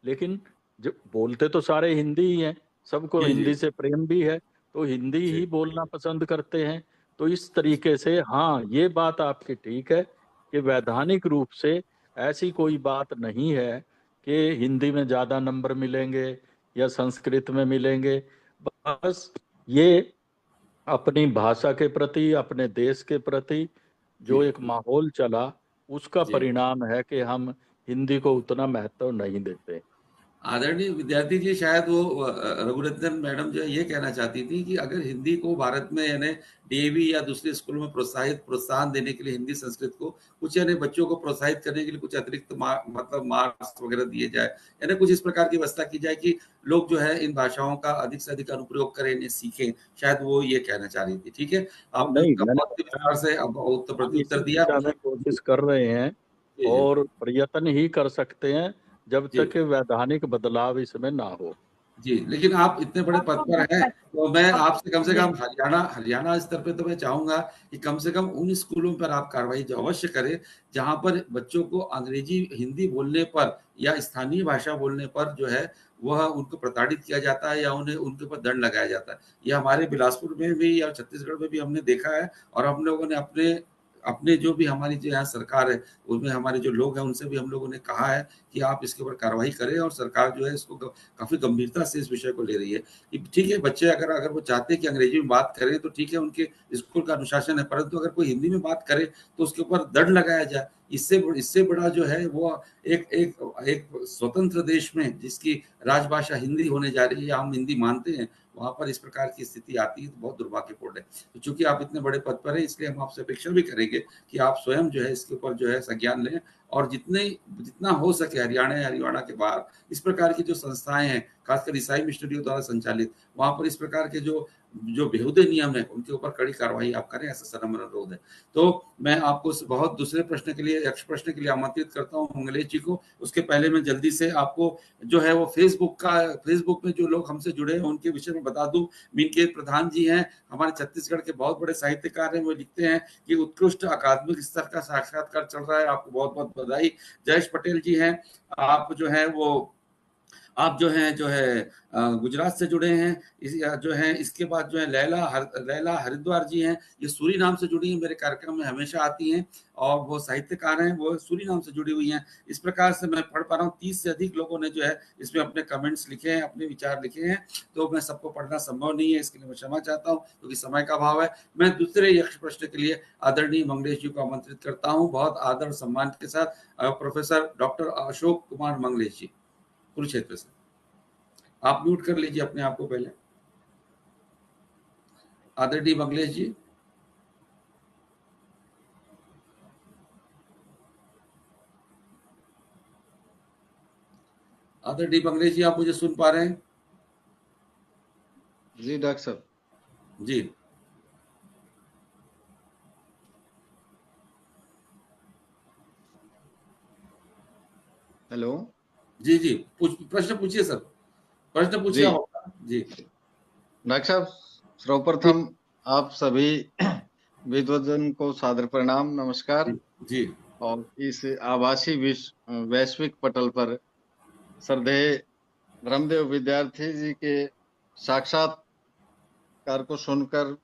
लेकिन जो बोलते तो सारे हिंदी ही हैं, सबको जी जी हिंदी से प्रेम भी है, तो हिंदी जी ही बोलना पसंद करते हैं। तो इस तरीके से, हाँ, ये बात आपकी ठीक है कि वैधानिक रूप से ऐसी कोई बात नहीं है कि हिंदी में ज्यादा नंबर मिलेंगे या संस्कृत में मिलेंगे। बस ये अपनी भाषा के प्रति, अपने देश के प्रति जो जी एक माहौल चला, उसका जी परिणाम है कि हम हिंदी को उतना महत्व नहीं देते। आदरणीय विद्यार्थी जी, शायद वो रघुरंजन मैडम जो है ये कहना चाहती थी कि अगर हिंदी को भारत में यानी डीएवी या दूसरे स्कूल में प्रोत्साहन देने के लिए हिंदी संस्कृत को कुछ, यानी बच्चों को प्रोत्साहित करने के लिए कुछ अतिरिक्त मतलब मार्क्स वगैरह दिए जाए, यानी कुछ इस प्रकार की व्यवस्था की जाए कि लोग जो है इन भाषाओं का अधिक से अधिक अनुप्रयोग करें, इन्हें सीखें। शायद वो ये कहना चाह रही थी। ठीक है, आपने नहीं, उसका मैंने बहुत ही विस्तार से अब हम प्रत्युत्तर इसी दिया। दिशा में कोशिश कर रहे हैं जी जी और प्रयत्न ही कर सकते हैं जब जी तक कि वैधानिक बदलाव इसमें ना हो। जी, लेकिन आप इतने बड़े पद आपको पर हैं, तो मैं आपसे कम से जी कम हरियाणा स्तर पे तो मैं चाहूँगा कि कम से कम उन स्कूलों पर आप कार्रवाई जो अवश्य करें, जहाँ पर बच्चों को अंग्रेजी, हिंदी बोलने पर या स्थानीय भाषा बोलने पर जो है, वह उनको प्रताड़ित किया जाता है या उन्हें उनके ऊपर दंड लगाया जाता है। ये हमारे बिलासपुर में भी या छत्तीसगढ़ में भी हमने देखा है, और हम लोगों ने अपने अपने जो भी हमारी जो यहाँ सरकार है, उसमें हमारे जो लोग हैं, उनसे भी हम लोगों ने कहा है कि आप इसके ऊपर कार्रवाई करें, और सरकार जो है इसको काफ़ी गंभीरता से इस विषय को ले रही है कि ठीक है, बच्चे अगर अगर वो चाहते हैं कि अंग्रेजी में बात करें तो ठीक है, उनके स्कूल का अनुशासन है, परंतु अगर कोई हिंदी में बात करे तो उसके ऊपर दंड लगाया जाए। इससे बड़ा जो है वो एक एक एक स्वतंत्र देश में जिसकी राजभाषा हिंदी होने जा रही है, या हम हिंदी मानते हैं, वहाँ पर इस प्रकार की स्थिति आती है तो बहुत दुर्भाग्यपूर्ण है। तो चूंकि आप इतने बड़े पद पर हैं, इसलिए हम आपसे अपेक्षा भी करेंगे कि आप स्वयं जो है इसके ऊपर जो है संज्ञान लें, और जितना हो सके हरियाणा के बाहर इस प्रकार की जो संस्थाएं हैं, खासकर ईसाई मिशनरियों द्वारा संचालित, वहां पर इस प्रकार के जो जो बेहुदे नियम है उनके ऊपर कड़ी कार्रवाई आप करें, ऐसा सनम्र अनुरोध है। तो मैं आपको बहुत दूसरे प्रश्न के लिए, यक्ष प्रश्न के लिए आमंत्रित करता हूँ मंगलेश जी को। उसके पहले मैं जल्दी से आपको जो है वो फेसबुक में जो लोग हमसे जुड़े हैं उनके विषय में बता दूं। मिनकेत प्रधान जी हैं, हमारे छत्तीसगढ़ के बहुत बड़े साहित्यकार हैं, वो लिखते हैं कि उत्कृष्ट अकादमिक स्तर का साक्षात्कार चल रहा है, आपको बहुत बहुत बधाई। जयेश पटेल जी हैं, आप जो है गुजरात से जुड़े हैं, जो है इसके बाद जो है लैला हरिद्वार जी हैं, ये सूरीनाम से जुड़ी हैं, मेरे कार्यक्रम में हमेशा आती हैं, और वो साहित्यकार हैं, वो सूरीनाम से जुड़ी हुई हैं। इस प्रकार से मैं पढ़ पा रहा हूँ, 30 से अधिक लोगों ने जो है इसमें अपने कमेंट्स लिखे हैं, अपने विचार लिखे हैं, तो मैं सबको पढ़ना संभव नहीं है, इसके लिए मैं क्षमा चाहता हूँ क्योंकि समय का अभाव है। मैं दूसरे यक्ष प्रश्न के लिए आदरणीय मंगलेश जी को आमंत्रित करता हूँ, बहुत आदर सम्मान के साथ, प्रोफेसर डॉक्टर अशोक कुमार मंगलेश जी, कुरुक्षेत्र से। आप म्यूट कर लीजिए अपने आप को पहले, आदरणीय मंगलेश जी। आदरणीय मंगलेश जी, आप मुझे सुन पा रहे हैं? जी डॉक्टर साहब। जी, हेलो। जी जी, प्रश्न पूछिए सर, प्रश्न पूछिए जी होगा जी। डॉक्टर साहब, सर्वप्रथम आप सभी विद्वजन को सादर प्रणाम, नमस्कार। जी और इस आभासी वैश्विक पटल पर श्रद्धेय धर्मदेव विद्यार्थी जी के साक्षात्कार को सुनकर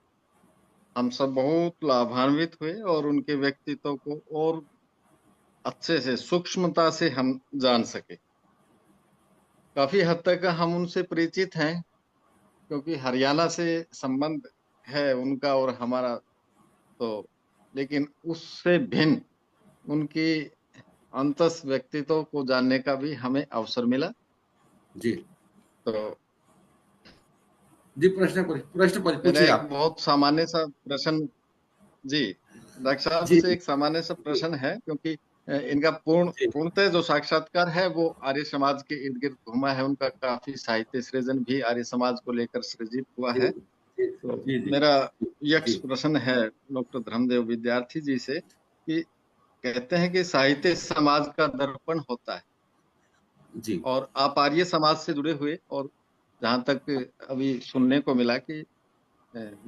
हम सब बहुत लाभान्वित हुए और उनके व्यक्तित्व को और अच्छे से सूक्ष्मता से हम जान सके। काफी हद तक हम उनसे परिचित हैं, क्योंकि हरियाणा से संबंध है उनका और हमारा, तो लेकिन उससे भिन्न उनकी अंतस व्यक्तित्व को जानने का भी हमें अवसर मिला। जी तो जी प्रश्न मेरा पूछिए एक आप। बहुत सामान्य सा प्रश्न, जी डॉक्टर साहब जी से एक सामान्य सा प्रश्न है, क्योंकि इनका जी पूर्णतः जो साक्षात्कार है वो आर्य समाज के इर्द गिर्द घूमा है। उनका काफी साहित्य सृजन भी आर्य समाज को लेकर सृजित हुआ है। तो जी जी मेरा जी यक्ष प्रश्न है डॉक्टर धर्मदेव विद्यार्थी जी से कि कहते हैं कि साहित्य समाज का दर्पण होता है, जी और आप आर्य समाज से जुड़े हुए, और जहां तक अभी सुनने को मिला कि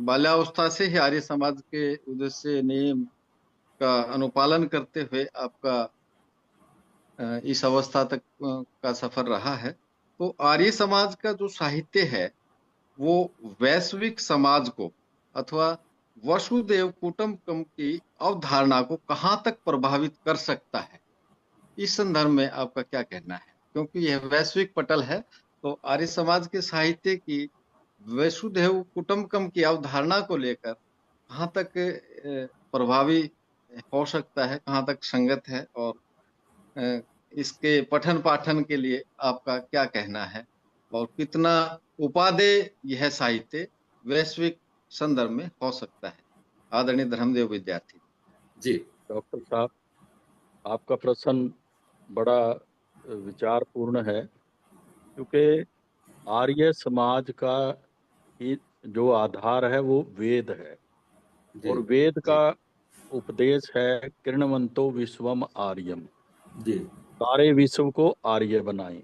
बाल्यावस्था से ही आर्य समाज के उद्देश्य नियम का अनुपालन करते हुए आपका इस अवस्था तक का सफर रहा है। तो आर्य समाज का जो साहित्य है वो वैश्विक समाज को अथवा वसुदेव कुटुंबकम की अवधारणा को कहाँ तक प्रभावित कर सकता है, इस संदर्भ में आपका क्या कहना है? क्योंकि यह वैश्विक पटल है, तो आर्य समाज के साहित्य की वसुधैव कुटुंबकम की अवधारणा को लेकर कहाँ तक प्रभावी हो सकता है, कहाँ तक संगत है, और इसके पठन पाठन के लिए आपका क्या कहना है, और कितना उपादेय यह साहित्य वैश्विक संदर्भ में हो सकता है? आदरणीय धर्मदेव विद्यार्थी जी डॉक्टर साहब, आपका प्रश्न बड़ा विचारपूर्ण है, क्योंकि आर्य समाज का ही जो आधार है वो वेद है, जी और वेद का उपदेश है कृण्वन्तो विश्वम आर्यम, जी सारे विश्व को आर्य बनाएं।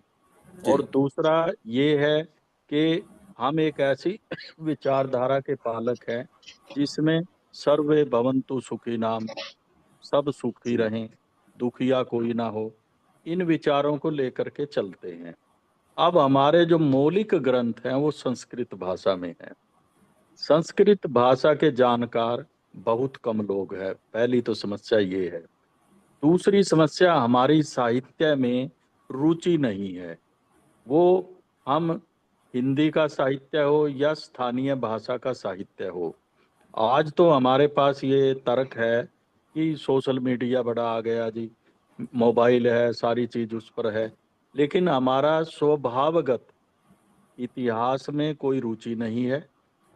जी और दूसरा ये है कि हम एक ऐसी विचारधारा के पालक हैं जिसमें सर्वे भवन्तु सुखी नाम, सब सुखी रहें, दुखिया कोई ना हो, इन विचारों को लेकर के चलते हैं। अब हमारे जो मौलिक ग्रंथ हैं वो संस्कृत भाषा में हैं। संस्कृत भाषा के जानकार बहुत कम लोग हैं, पहली तो समस्या ये है। दूसरी समस्या, हमारी साहित्य में रुचि नहीं है। वो हम हिंदी का साहित्य हो या स्थानीय भाषा का साहित्य हो, आज तो हमारे पास ये तर्क है कि सोशल मीडिया बड़ा आ गया जी, मोबाइल है, सारी चीज उस पर है, लेकिन हमारा स्वभावगत इतिहास में कोई रुचि नहीं है,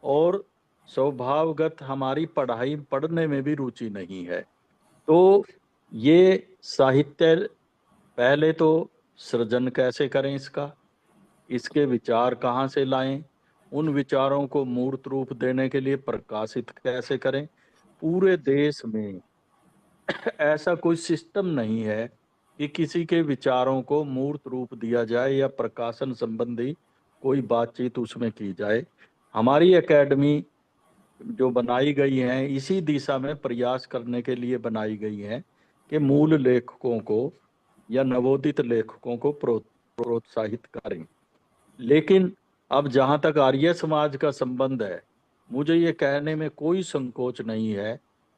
और स्वभावगत हमारी पढ़ाई पढ़ने में भी रुचि नहीं है। तो ये साहित्य, पहले तो सृजन कैसे करें इसका, इसके विचार कहाँ से लाएं, उन विचारों को मूर्त रूप देने के लिए प्रकाशित कैसे करें। पूरे देश में ऐसा कोई सिस्टम नहीं है कि किसी के विचारों को मूर्त रूप दिया जाए या प्रकाशन संबंधी कोई बातचीत उसमें की जाए। हमारी एकेडमी जो बनाई गई है इसी दिशा में प्रयास करने के लिए बनाई गई है कि मूल लेखकों को या नवोदित लेखकों को प्रोत्साहित करें। लेकिन अब जहां तक आर्य समाज का संबंध है, मुझे ये कहने में कोई संकोच नहीं है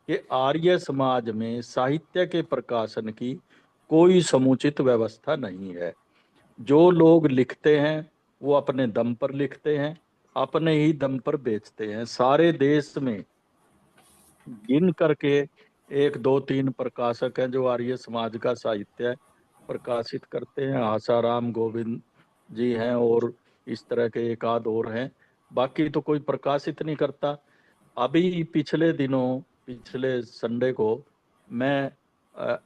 कि आर्य समाज में साहित्य के प्रकाशन की कोई समुचित व्यवस्था नहीं है। जो लोग लिखते हैं वो अपने दम पर लिखते हैं, अपने ही दम पर बेचते हैं। सारे देश में गिन करके 1, 2, 3 प्रकाशक हैं जो आर्य समाज का साहित्य प्रकाशित करते हैं। आसाराम गोविंद जी हैं और इस तरह के एक आध और हैं, बाकी तो कोई प्रकाशित नहीं करता। अभी पिछले दिनों, पिछले संडे को मैं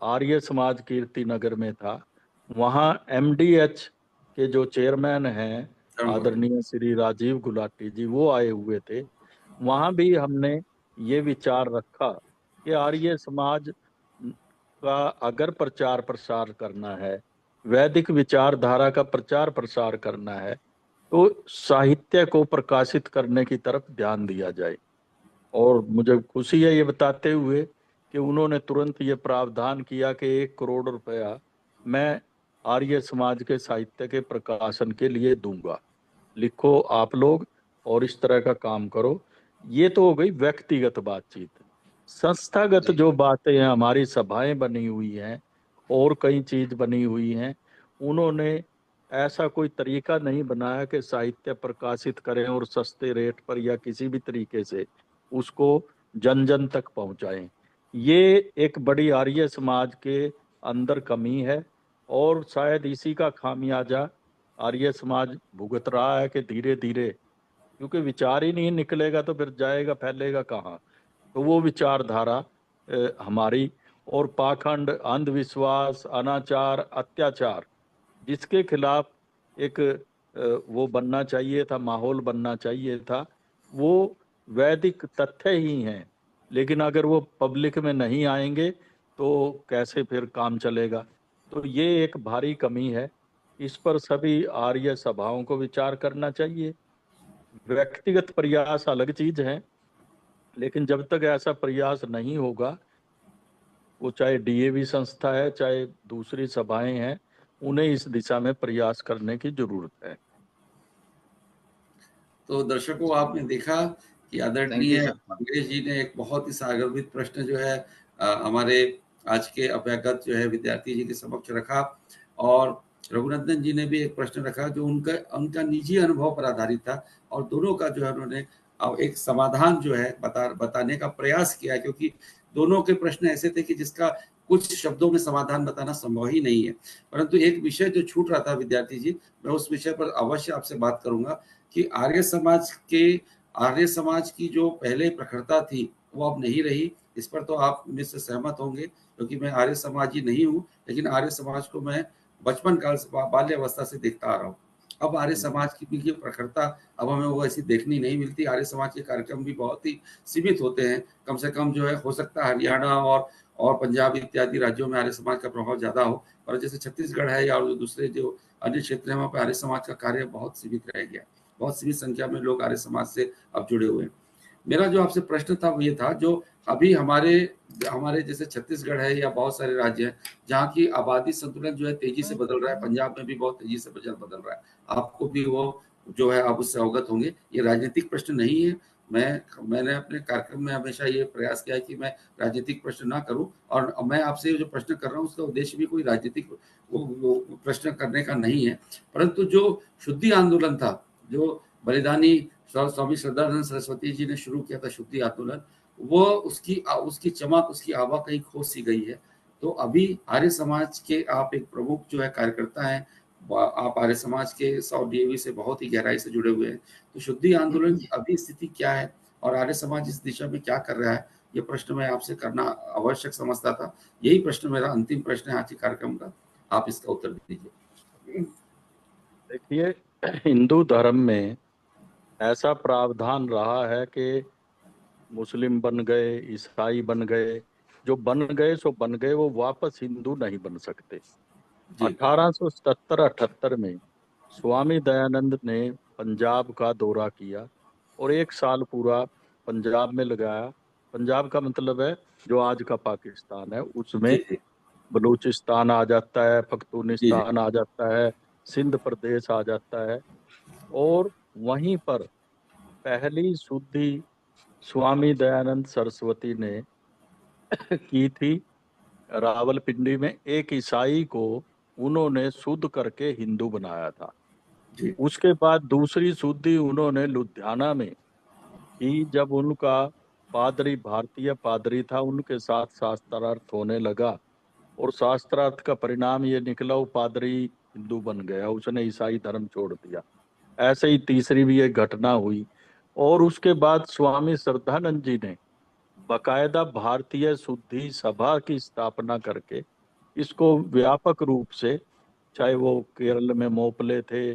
आर्य समाज कीर्ति नगर में था। वहाँ MDH के जो चेयरमैन हैं आदरणीय श्री राजीव गुलाटी जी, वो आए हुए थे। वहाँ भी हमने ये विचार रखा कि आर्य समाज का अगर प्रचार प्रसार करना है, वैदिक विचारधारा का प्रचार प्रसार करना है, तो साहित्य को प्रकाशित करने की तरफ ध्यान दिया जाए। और मुझे खुशी है ये बताते हुए कि उन्होंने तुरंत ये प्रावधान किया कि 1 करोड़ रुपया मैं आर्य समाज के साहित्य के प्रकाशन के लिए दूंगा, लिखो आप लोग और इस तरह का काम करो। ये तो हो गई व्यक्तिगत बातचीत। संस्थागत जी जो बातें हैं, हमारी सभाएं बनी हुई हैं और कई चीज बनी हुई हैं, उन्होंने ऐसा कोई तरीका नहीं बनाया कि साहित्य प्रकाशित करें और सस्ते रेट पर या किसी भी तरीके से उसको जन जन तक पहुंचाएं। ये एक बड़ी आर्य समाज के अंदर कमी है और शायद इसी का खामियाजा आर्य समाज भुगत रहा है कि धीरे धीरे, क्योंकि विचार ही नहीं निकलेगा तो फिर जाएगा फैलेगा कहाँ। तो वो विचारधारा हमारी और पाखंड, अंधविश्वास, अनाचार, अत्याचार, जिसके खिलाफ एक वो बनना चाहिए था, माहौल बनना चाहिए था, वो वैदिक तथ्य ही हैं। लेकिन अगर वो पब्लिक में नहीं आएंगे तो कैसे फिर काम चलेगा। तो ये एक भारी कमी है, इस पर सभी आर्य सभाओं को विचार करना चाहिए। व्यक्तिगत प्रयास अलग चीज है, लेकिन जब तक ऐसा प्रयास नहीं होगा, वो चाहे डीएवी संस्था है चाहे दूसरी सभाएं हैं, उन्हें इस दिशा में प्रयास करने की जरूरत है। तो दर्शकों, आपने देखा कि थैंक यू आदरणीय सर। मंगेश जी ने एक बहुत ही सागरवित प्रश्न जो है हमारे आज के अभ्यागत जो है विद्यार्थी जी के समक्ष रखा, और रघुनंदन जी ने भी एक प्रश्न रखा जो उनका उनका निजी अनुभव पर आधारित था, और दोनों का जो है उन्होंने एक समाधान जो है बताने का प्रयास किया, क्योंकि दोनों के प्रश्न ऐसे थे कि जिसका कुछ शब्दों में समाधान बताना संभव ही नहीं है। परंतु एक विषय जो छूट रहा था विद्यार्थी जी, मैं उस विषय पर अवश्य आपसे बात करूंगा कि आर्य समाज की जो पहले प्रखरता थी वो अब नहीं रही। इस पर तो आप मुझसे सहमत होंगे, क्योंकि मैं आर्य समाजी नहीं हूँ, लेकिन आर्य समाज को मैं बचपन काल से, बाल्यावस्था से देखता आ रहा हूँ। अब आर्य समाज की भी प्रखरता अब हमें वो ऐसी देखनी नहीं मिलती। आर्य समाज के कार्यक्रम भी बहुत ही सीमित होते हैं। कम से कम जो है, हो सकता है हरियाणा और पंजाब इत्यादि राज्यों में आर्य समाज का प्रभाव ज्यादा हो, पर जैसे छत्तीसगढ़ है या दूसरे जो अन्य क्षेत्र है, वहाँ पर आर्य समाज का कार्य बहुत सीमित रह गया। बहुत सीमित संख्या में लोग आर्य समाज से अब जुड़े हुए हैं। मेरा जो आपसे प्रश्न था वो ये था, जो अभी हमारे हमारे जैसे छत्तीसगढ़ है या बहुत सारे राज्य हैं जहाँ की आबादी संतुलन जो है तेजी से बदल रहा है, पंजाब में भी बहुत तेजी से बदल रहा है, आपको भी वो जो है आप उससे अवगत होंगे। ये राजनीतिक प्रश्न नहीं है। मैंने अपने कार्यक्रम में हमेशा ये प्रयास किया है कि मैं राजनीतिक प्रश्न ना करूं, और मैं आपसे जो प्रश्न कर रहा हूं उसका उद्देश्य भी कोई राजनीतिक वो प्रश्न करने का नहीं है, परंतु जो शुद्धि आंदोलन था, जो बलिदानी स्वामी श्रद्धानंद सरस्वती जी ने शुरू किया था शुद्धि आंदोलन, वो उसकी चमक, उसकी आभा कहीं खो सी गई है। तो अभी आर्य समाज के आप एक प्रमुख जो है कार्यकर्ता हैं, आप आर्य समाज के 100 डीएवी से बहुत ही गहराई से जुड़े हुए हैं। तो शुद्धि आंदोलन की अभी स्थिति क्या है और आर्य समाज इस दिशा में क्या कर रहा है, ये प्रश्न मैं आपसे करना आवश्यक समझता था। यही प्रश्न मेरा अंतिम प्रश्न है आज के कार्यक्रम का, आप इसका उत्तर दीजिए। देखिए, हिंदू धर्म में ऐसा प्रावधान रहा है कि मुस्लिम बन गए, ईसाई बन गए, जो बन गए सो बन गए, वो वापस हिंदू नहीं बन सकते। जी 1877-78 में स्वामी दयानंद ने पंजाब का दौरा किया और 1 साल पूरा पंजाब में लगाया। पंजाब का मतलब है जो आज का पाकिस्तान है, उसमें जी जी बलूचिस्तान आ जाता है, जी जी पख्तूनिस्तान आ जाता है, सिंध प्रदेश आ जाता है। और वहीं पर पहली शुद्धि स्वामी दयानंद सरस्वती ने की थी। रावलपिंडी में एक ईसाई को उन्होंने शुद्ध करके हिंदू बनाया था। जी उसके बाद दूसरी शुद्धि उन्होंने लुधियाना में की, जब उनका पादरी, भारतीय पादरी था, उनके साथ शास्त्रार्थ होने लगा और शास्त्रार्थ का परिणाम ये निकला, वो पादरी हिंदू बन गया, उसने ईसाई धर्म छोड़ दिया। ऐसे ही तीसरी भी एक घटना हुई। और उसके बाद स्वामी श्रद्धानंद जी ने बकायदा भारतीय शुद्धि सभा की स्थापना करके इसको व्यापक रूप से, चाहे वो केरल में मोपले थे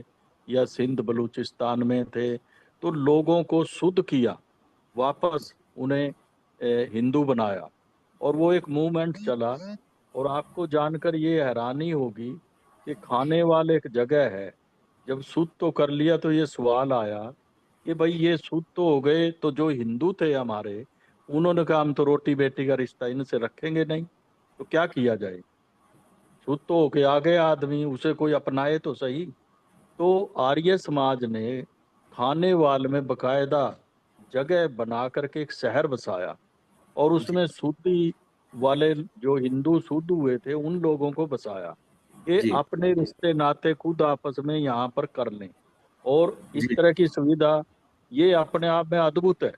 या सिंध बलूचिस्तान में थे, तो लोगों को शुद्ध किया, वापस उन्हें हिंदू बनाया। और वो एक मूवमेंट चला। और आपको जानकर ये हैरानी होगी कि खाने वाले एक जगह है, जब शुद्ध तो कर लिया तो ये सवाल आया कि भाई ये शुद्ध तो हो गए, तो जो हिंदू थे हमारे, उन्होंने कहा हम तो रोटी बेटी का रिश्ता इनसे रखेंगे नहीं, तो क्या किया जाए। शुद्ध तो होके आ गया आदमी, उसे कोई अपनाए तो सही। तो आर्य समाज ने खानेवाल में बकायदा जगह बना करके एक शहर बसाया, और उसमें सूदी वाले जो हिंदू शुद्ध हुए थे उन लोगों को बसाया कि जी अपने रिश्ते नाते खुद आपस में यहाँ पर कर लें। और इस जी तरह की सुविधा ये अपने आप में अद्भुत है।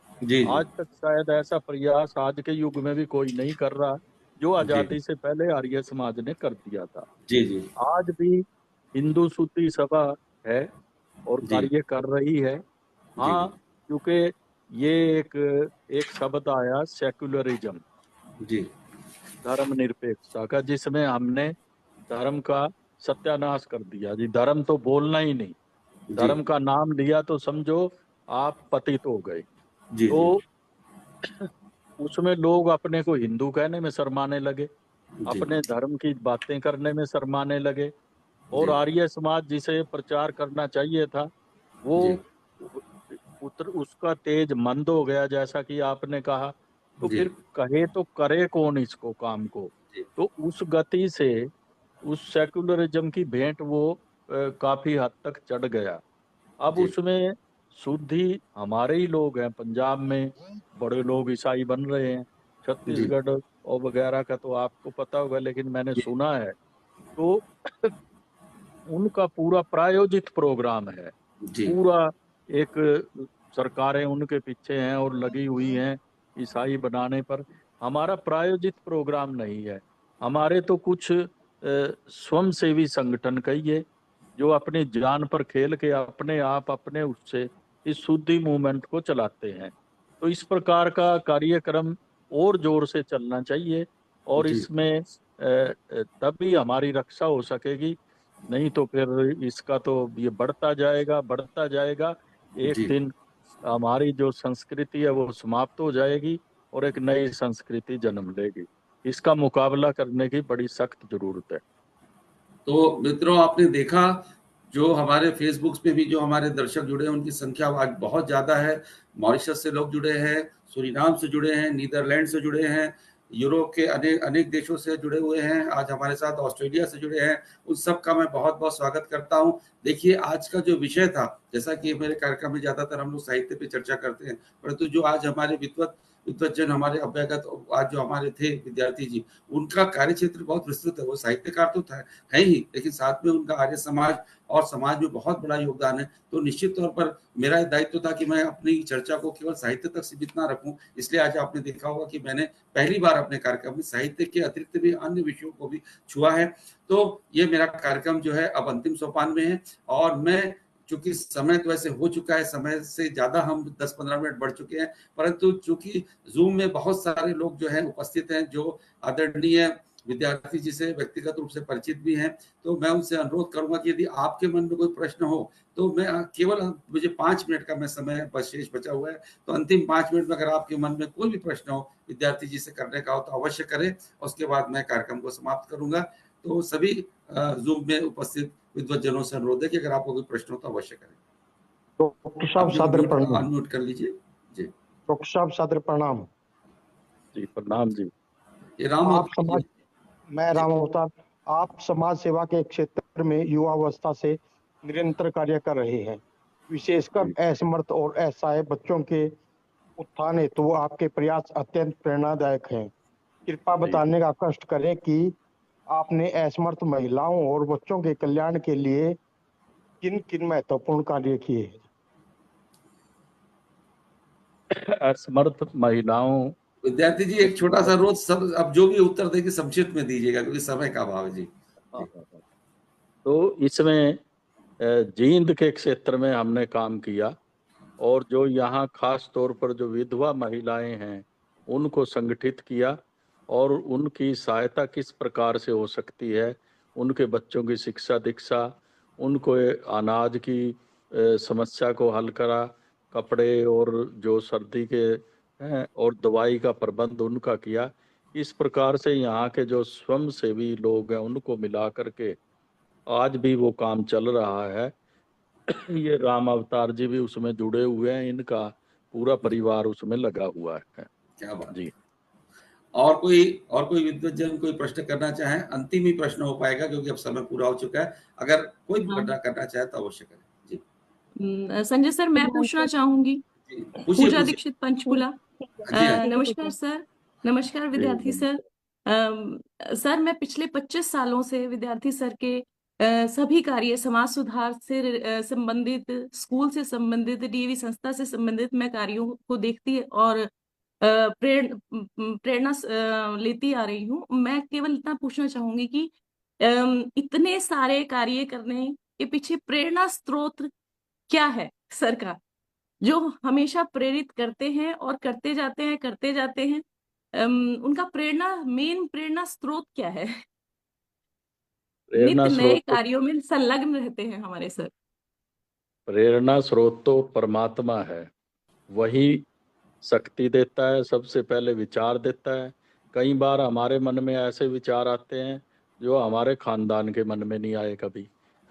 जी जी आज तक शायद ऐसा प्रयास आज के युग में भी कोई नहीं कर रहा, जो जी आजादी से पहले आर्य समाज ने कर दिया था। जी जी आज भी हिंदू सूत्री सभा है और जी कार्य कर रही है। जी हाँ, क्योंकि ये एक एक शब्द आया सेक्युलरिज्म, जी धर्मनिरपेक्षता का, जिसमें हमने धर्म का सत्यानाश कर दिया जी। धर्म तो बोलना ही नहीं, जी धर्म का नाम लिया तो समझो आप पतित हो गए। जी जी तो उसमें लोग अपने को हिंदू कहने में शर्माने लगे, जी अपने धर्म की बातें करने में शर्माने लगे। और जी आर्य समाज जिसे प्रचार करना चाहिए था वो जी उसका तेज मंद हो गया, जैसा कि आपने कहा। तो जी फिर कहे तो करे कौन इसको काम को। जी तो उस गति से उस सेक्युलरिज्म की भेंट वो काफी हद तक चढ़ गया। अब जी उसमें शुद्धि हमारे ही लोग हैं, पंजाब में बड़े लोग ईसाई बन रहे हैं, जी छत्तीसगढ़ और वगैरह का तो आपको पता होगा, लेकिन मैंने जी सुना है। तो उनका पूरा प्रायोजित प्रोग्राम है, जी पूरा एक सरकारें उनके पीछे हैं और लगी हुई हैं ईसाई बनाने पर। हमारा प्रायोजित प्रोग्राम नहीं है। हमारे तो कुछ स्वयंसेवी संगठन कहिए जो अपनी जान पर खेल के अपने आप अपने उससे इस शुद्धि मूवमेंट को चलाते हैं। तो इस प्रकार का कार्यक्रम और जोर से चलना चाहिए, और जी इसमें तभी हमारी रक्षा हो सकेगी। नहीं तो फिर इसका तो ये बढ़ता जाएगा बढ़ता जाएगा। एक जी दिन हमारी जो संस्कृति है वो समाप्त हो जाएगी और एक नई संस्कृति जन्म लेगी। इसका मुकाबला करने की बड़ी सख्त जरूरत है। तो मित्रों, आपने देखा जो हमारे फेसबुक पे भी जो हमारे दर्शक जुड़े हैं उनकी संख्या आज बहुत ज़्यादा है। मॉरिशस से लोग जुड़े हैं, सूरीनाम से जुड़े हैं, नीदरलैंड से जुड़े हैं, यूरोप के अनेक अनेक देशों से जुड़े हुए हैं, आज हमारे साथ ऑस्ट्रेलिया से जुड़े हैं। उन सब का मैं बहुत बहुत स्वागत करता हूँ। देखिए, आज का जो विषय था, जैसा कि मेरे कार्यक्रम में ज़्यादातर हम लोग साहित्य पे चर्चा करते हैं, परंतु जो आज हमारे विद्वतजन हमारे अभ्यागत आज जो हमारे थे विद्यार्थी जी, उनका कार्यक्षेत्र बहुत विस्तृत है। वो साहित्यकार तो था है ही, लेकिन साथ में उनका आर्य समाज और समाज में बहुत बड़ा योगदान है। तो निश्चित तौर पर मेरा दायित्व था कि मैं अपनी चर्चा को केवल साहित्य तक सीमित ना रखूं। इसलिए आज आपने देखा होगा कि मैंने पहली बार अपने कार्यक्रम में साहित्य के अतिरिक्त भी अन्य विषयों को भी छुआ है। तो ये मेरा कार्यक्रम जो है अब अंतिम सोपान में है, और मैं चूंकि समय तो वैसे हो चुका है, समय से ज्यादा हम 10-15 मिनट बढ़ चुके हैं, परंतु चूंकि जूम में बहुत सारे लोग जो है उपस्थित हैं जो आदरणीय विद्यार्थी जी से व्यक्तिगत रूप से परिचित भी हैं, तो मैं उनसे अनुरोध करूंगा कि यदि आपके मन में कोई प्रश्न हो तो मैं केवल मुझे 5 मिनट का मैं समय बस शेष बचा हुआ है, तो अंतिम 5 मिनट में अगर आपके मन में कोई भी प्रश्न हो विद्यार्थी जी से करने का हो तो अवश्य करें। उसके बाद मैं कार्यक्रम को समाप्त करूंगा। तो सभी जूम में उपस्थित विद्वतजनों से अनुरोध है कि अगर आपको कोई प्रश्न हो तो अवश्य करें। डॉक्टर साहब सादर प्रणाम। अनम्यूट कर लीजिए जी। डॉक्टर साहब सादर प्रणाम जी प्रणाम जी। ये राम आप समाज मैं राम अवतार। आप समाज सेवा के क्षेत्र में युवावस्था से निरंतर कार्य कर रहे हैं, विशेषकर असमर्थ और असहाय बच्चों के उत्थान हेतु आपके प्रयास अत्यंत प्रेरणादायक हैं। कृपया बताने का कष्ट करें कि आपने असमर्थ महिलाओं और बच्चों के कल्याण के लिए किन किन महत्वपूर्ण कार्य किए हैं। असमर्थ महिलाओं, विद्यार्थी जी एक छोटा सा रोज सब अब जो भी उत्तर देंगे संक्षिप्त में दीजिएगा क्योंकि समय का अभाव है जी। तो इसमें जींद के क्षेत्र में हमने काम किया, और जो यहाँ खास तौर पर जो विधवा महिलाएं हैं उनको संगठित किया, और उनकी सहायता किस प्रकार से हो सकती है, उनके बच्चों की शिक्षा दीक्षा, उनको अनाज की समस्या को हल करा, कपड़े और जो सर्दी के हैं और दवाई का प्रबंध उनका किया। इस प्रकार से यहाँ के जो स्वयंसेवी लोग हैं उनको मिला करके आज भी वो काम चल रहा है। ये राम अवतार जी भी उसमें जुड़े हुए हैं, इनका पूरा परिवार उसमें लगा हुआ है। क्या बात जी। और कोई विद्वजन कोई प्रश्न करना चाहे? अंतिम ही प्रश्न हो पाएगा क्योंकि अब समय पूरा हो चुका है। अगर कोई भी हाँ। करना चाहे तो अवश्य करें। जी संजय सर, मैं पूछना चाहूंगी। जी पूछिए पूजा पूछिए। दीक्षित पंचकुला। जी हाँ नमस्कार सर। नमस्कार विद्यार्थी सर। सर, मैं पिछले 25 सालों से विद्यार्थी सर के सभी कार्य, समाज सुधार से संबंधित, स्कूल से संबंधित, डीएवी संस्था से संबंधित मैं कार्यों को देखती और प्रेरणा लेती आ रही हूँ। मैं केवल इतना पूछना चाहूंगी कि इतने सारे कार्य करने के पीछे प्रेरणा स्रोत क्या है सर का, जो हमेशा प्रेरित करते हैं और करते जाते हैं। उनका मेन प्रेरणा स्रोत क्या है? प्रेरणा नित्य नए स्रोत कार्यों में संलग्न रहते हैं हमारे सर। प्रेरणा स्रोत तो परमात्मा है, वही शक्ति देता है, सबसे पहले विचार देता है। कई बार हमारे मन में ऐसे विचार आते हैं जो हमारे खानदान के मन में नहीं आए कभी।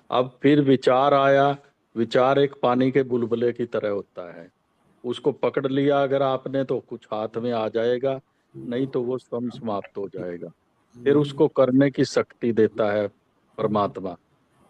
अब फिर विचार आया, विचार एक पानी के बुलबुले की तरह होता है, उसको पकड़ लिया अगर आपने तो कुछ हाथ में आ जाएगा, नहीं तो वो स्वयं समाप्त हो जाएगा। फिर उसको करने की शक्ति देता है परमात्मा,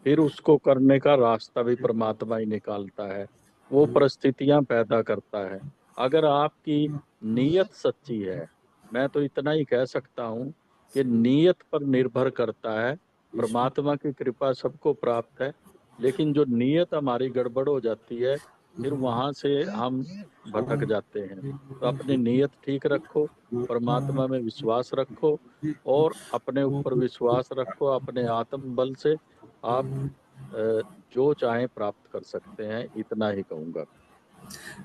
फिर उसको करने का रास्ता भी परमात्मा ही निकालता है, वो परिस्थितियां पैदा करता है। अगर आपकी नीयत सच्ची है, मैं तो इतना ही कह सकता हूँ कि नीयत पर निर्भर करता है। परमात्मा की कृपा सबको प्राप्त है, लेकिन जो नीयत हमारी गड़बड़ हो जाती है, फिर वहां से हम भटक जाते हैं। तो अपनी नीयत ठीक रखो, परमात्मा में विश्वास रखो और अपने ऊपर विश्वास रखो। अपने आत्म बल से आप जो चाहें प्राप्त कर सकते हैं, इतना ही कहूंगा।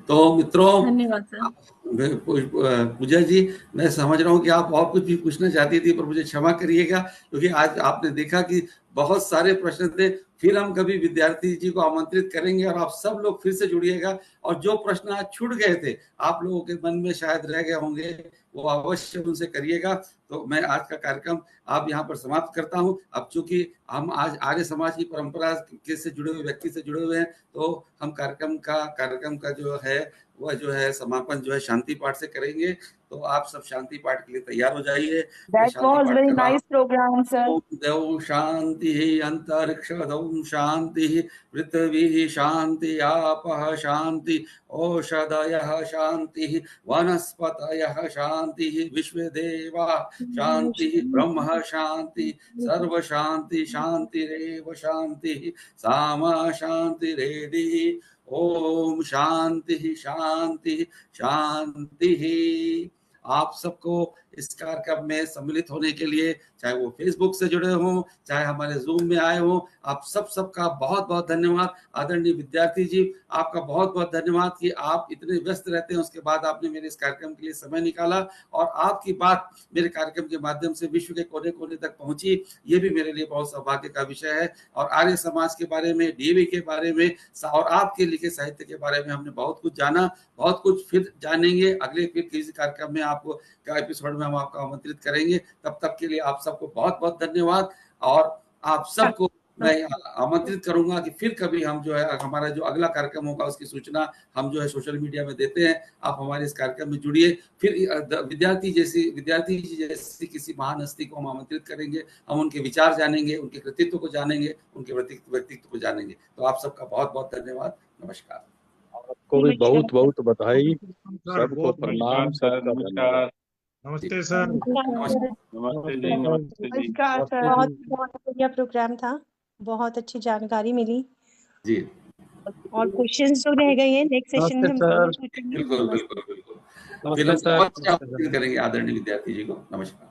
तो मित्रों, धन्यवाद सर। पूजा जी, मैं समझ रहा हूँ कि आप और कुछ भी पूछना चाहती थी, पर मुझे क्षमा करिएगा क्योंकि आज आपने देखा कि बहुत सारे प्रश्न थे। फिर हम कभी विद्यार्थी जी को आमंत्रित करेंगे और आप सब लोग फिर से जुड़िएगा, और जो प्रश्न आज छूट गए थे, आप लोगों के मन में शायद रह गए होंगे, वो अवश्य उनसे करिएगा। तो मैं आज का कार्यक्रम आप यहाँ पर समाप्त करता हूँ। अब चूंकि हम आज आर्य समाज की परंपरा के से जुड़े हुए व्यक्ति से जुड़े हुए हैं, तो हम कार्यक्रम का जो है वह जो है समापन जो है शांति पाठ से करेंगे। तो आप सब शांति पाठ के लिए तैयार हो जाइए। That was very nice program, sir. Om Shanti अंतरिक्ष शांति पृथ्वी शांति आपः शांति औषधयः शांति वनस्पतयः शांति विश्वदेवा शांति ब्रह्म शांति सर्व शांति शांतिरेव शांति सामा शांतिरेधि। ओम शांति शांति शांति। आप सबको इस कार्यक्रम में सम्मिलित होने के लिए, चाहे वो फेसबुक से जुड़े हों, चाहे हमारे जूम में आए हों, आप सबका बहुत बहुत धन्यवाद। आदरणीय विद्यार्थी जी, आपका बहुत बहुत धन्यवाद कि आप इतने व्यस्त रहते हैं, उसके बाद आपने मेरे इस कार्यक्रम के लिए समय निकाला और आपकी बात मेरे कार्यक्रम के माध्यम से विश्व के कोने कोने तक पहुंची। ये भी मेरे लिए बहुत सौभाग्य का विषय है। और आर्य समाज के बारे में, डीएवी के बारे में और आपके लिखे साहित्य के बारे में हमने बहुत कुछ जाना, बहुत कुछ फिर जानेंगे। अगले फिर किसी कार्यक्रम में आपको का एपिसोड में हम आपको आमंत्रित करेंगे। तब तक के लिए आप सबको बहुत बहुत धन्यवाद। और आप सबको मैं आमंत्रित करूंगा कि फिर कभी हम जो है हमारा जो अगला कार्यक्रम होगा उसकी सूचना हम जो है सोशल मीडिया में देते हैं। आप हमारे इस कार्यक्रम में जुड़िए। फिर विद्यार्थी जी जैसी किसी महान हस्ती को हम आमंत्रित करेंगे। हम उनके विचार जानेंगे, उनके कृतित्व को जानेंगे, उनके व्यक्तित्व को जानेंगे। तो आप सबका बहुत बहुत धन्यवाद। नमस्कार। आपको भी बहुत बहुत बधाई, सबको प्रणाम, सबका धन्यवाद। नमस्ते सर। नमस्ते जी। नमस्ते जी। नमस्कार सर। बहुत बढ़िया प्रोग्राम था, बहुत अच्छी जानकारी मिली जी। और क्वेश्चंस जो रह गए हैं नेक्स्ट सेशन में हम जरूर पूछेंगे। बिल्कुल बिल्कुल बिल्कुल। फिर हम बहुत अच्छा करेंगे आदरणीय विद्यार्थी जी को। नमस्कार।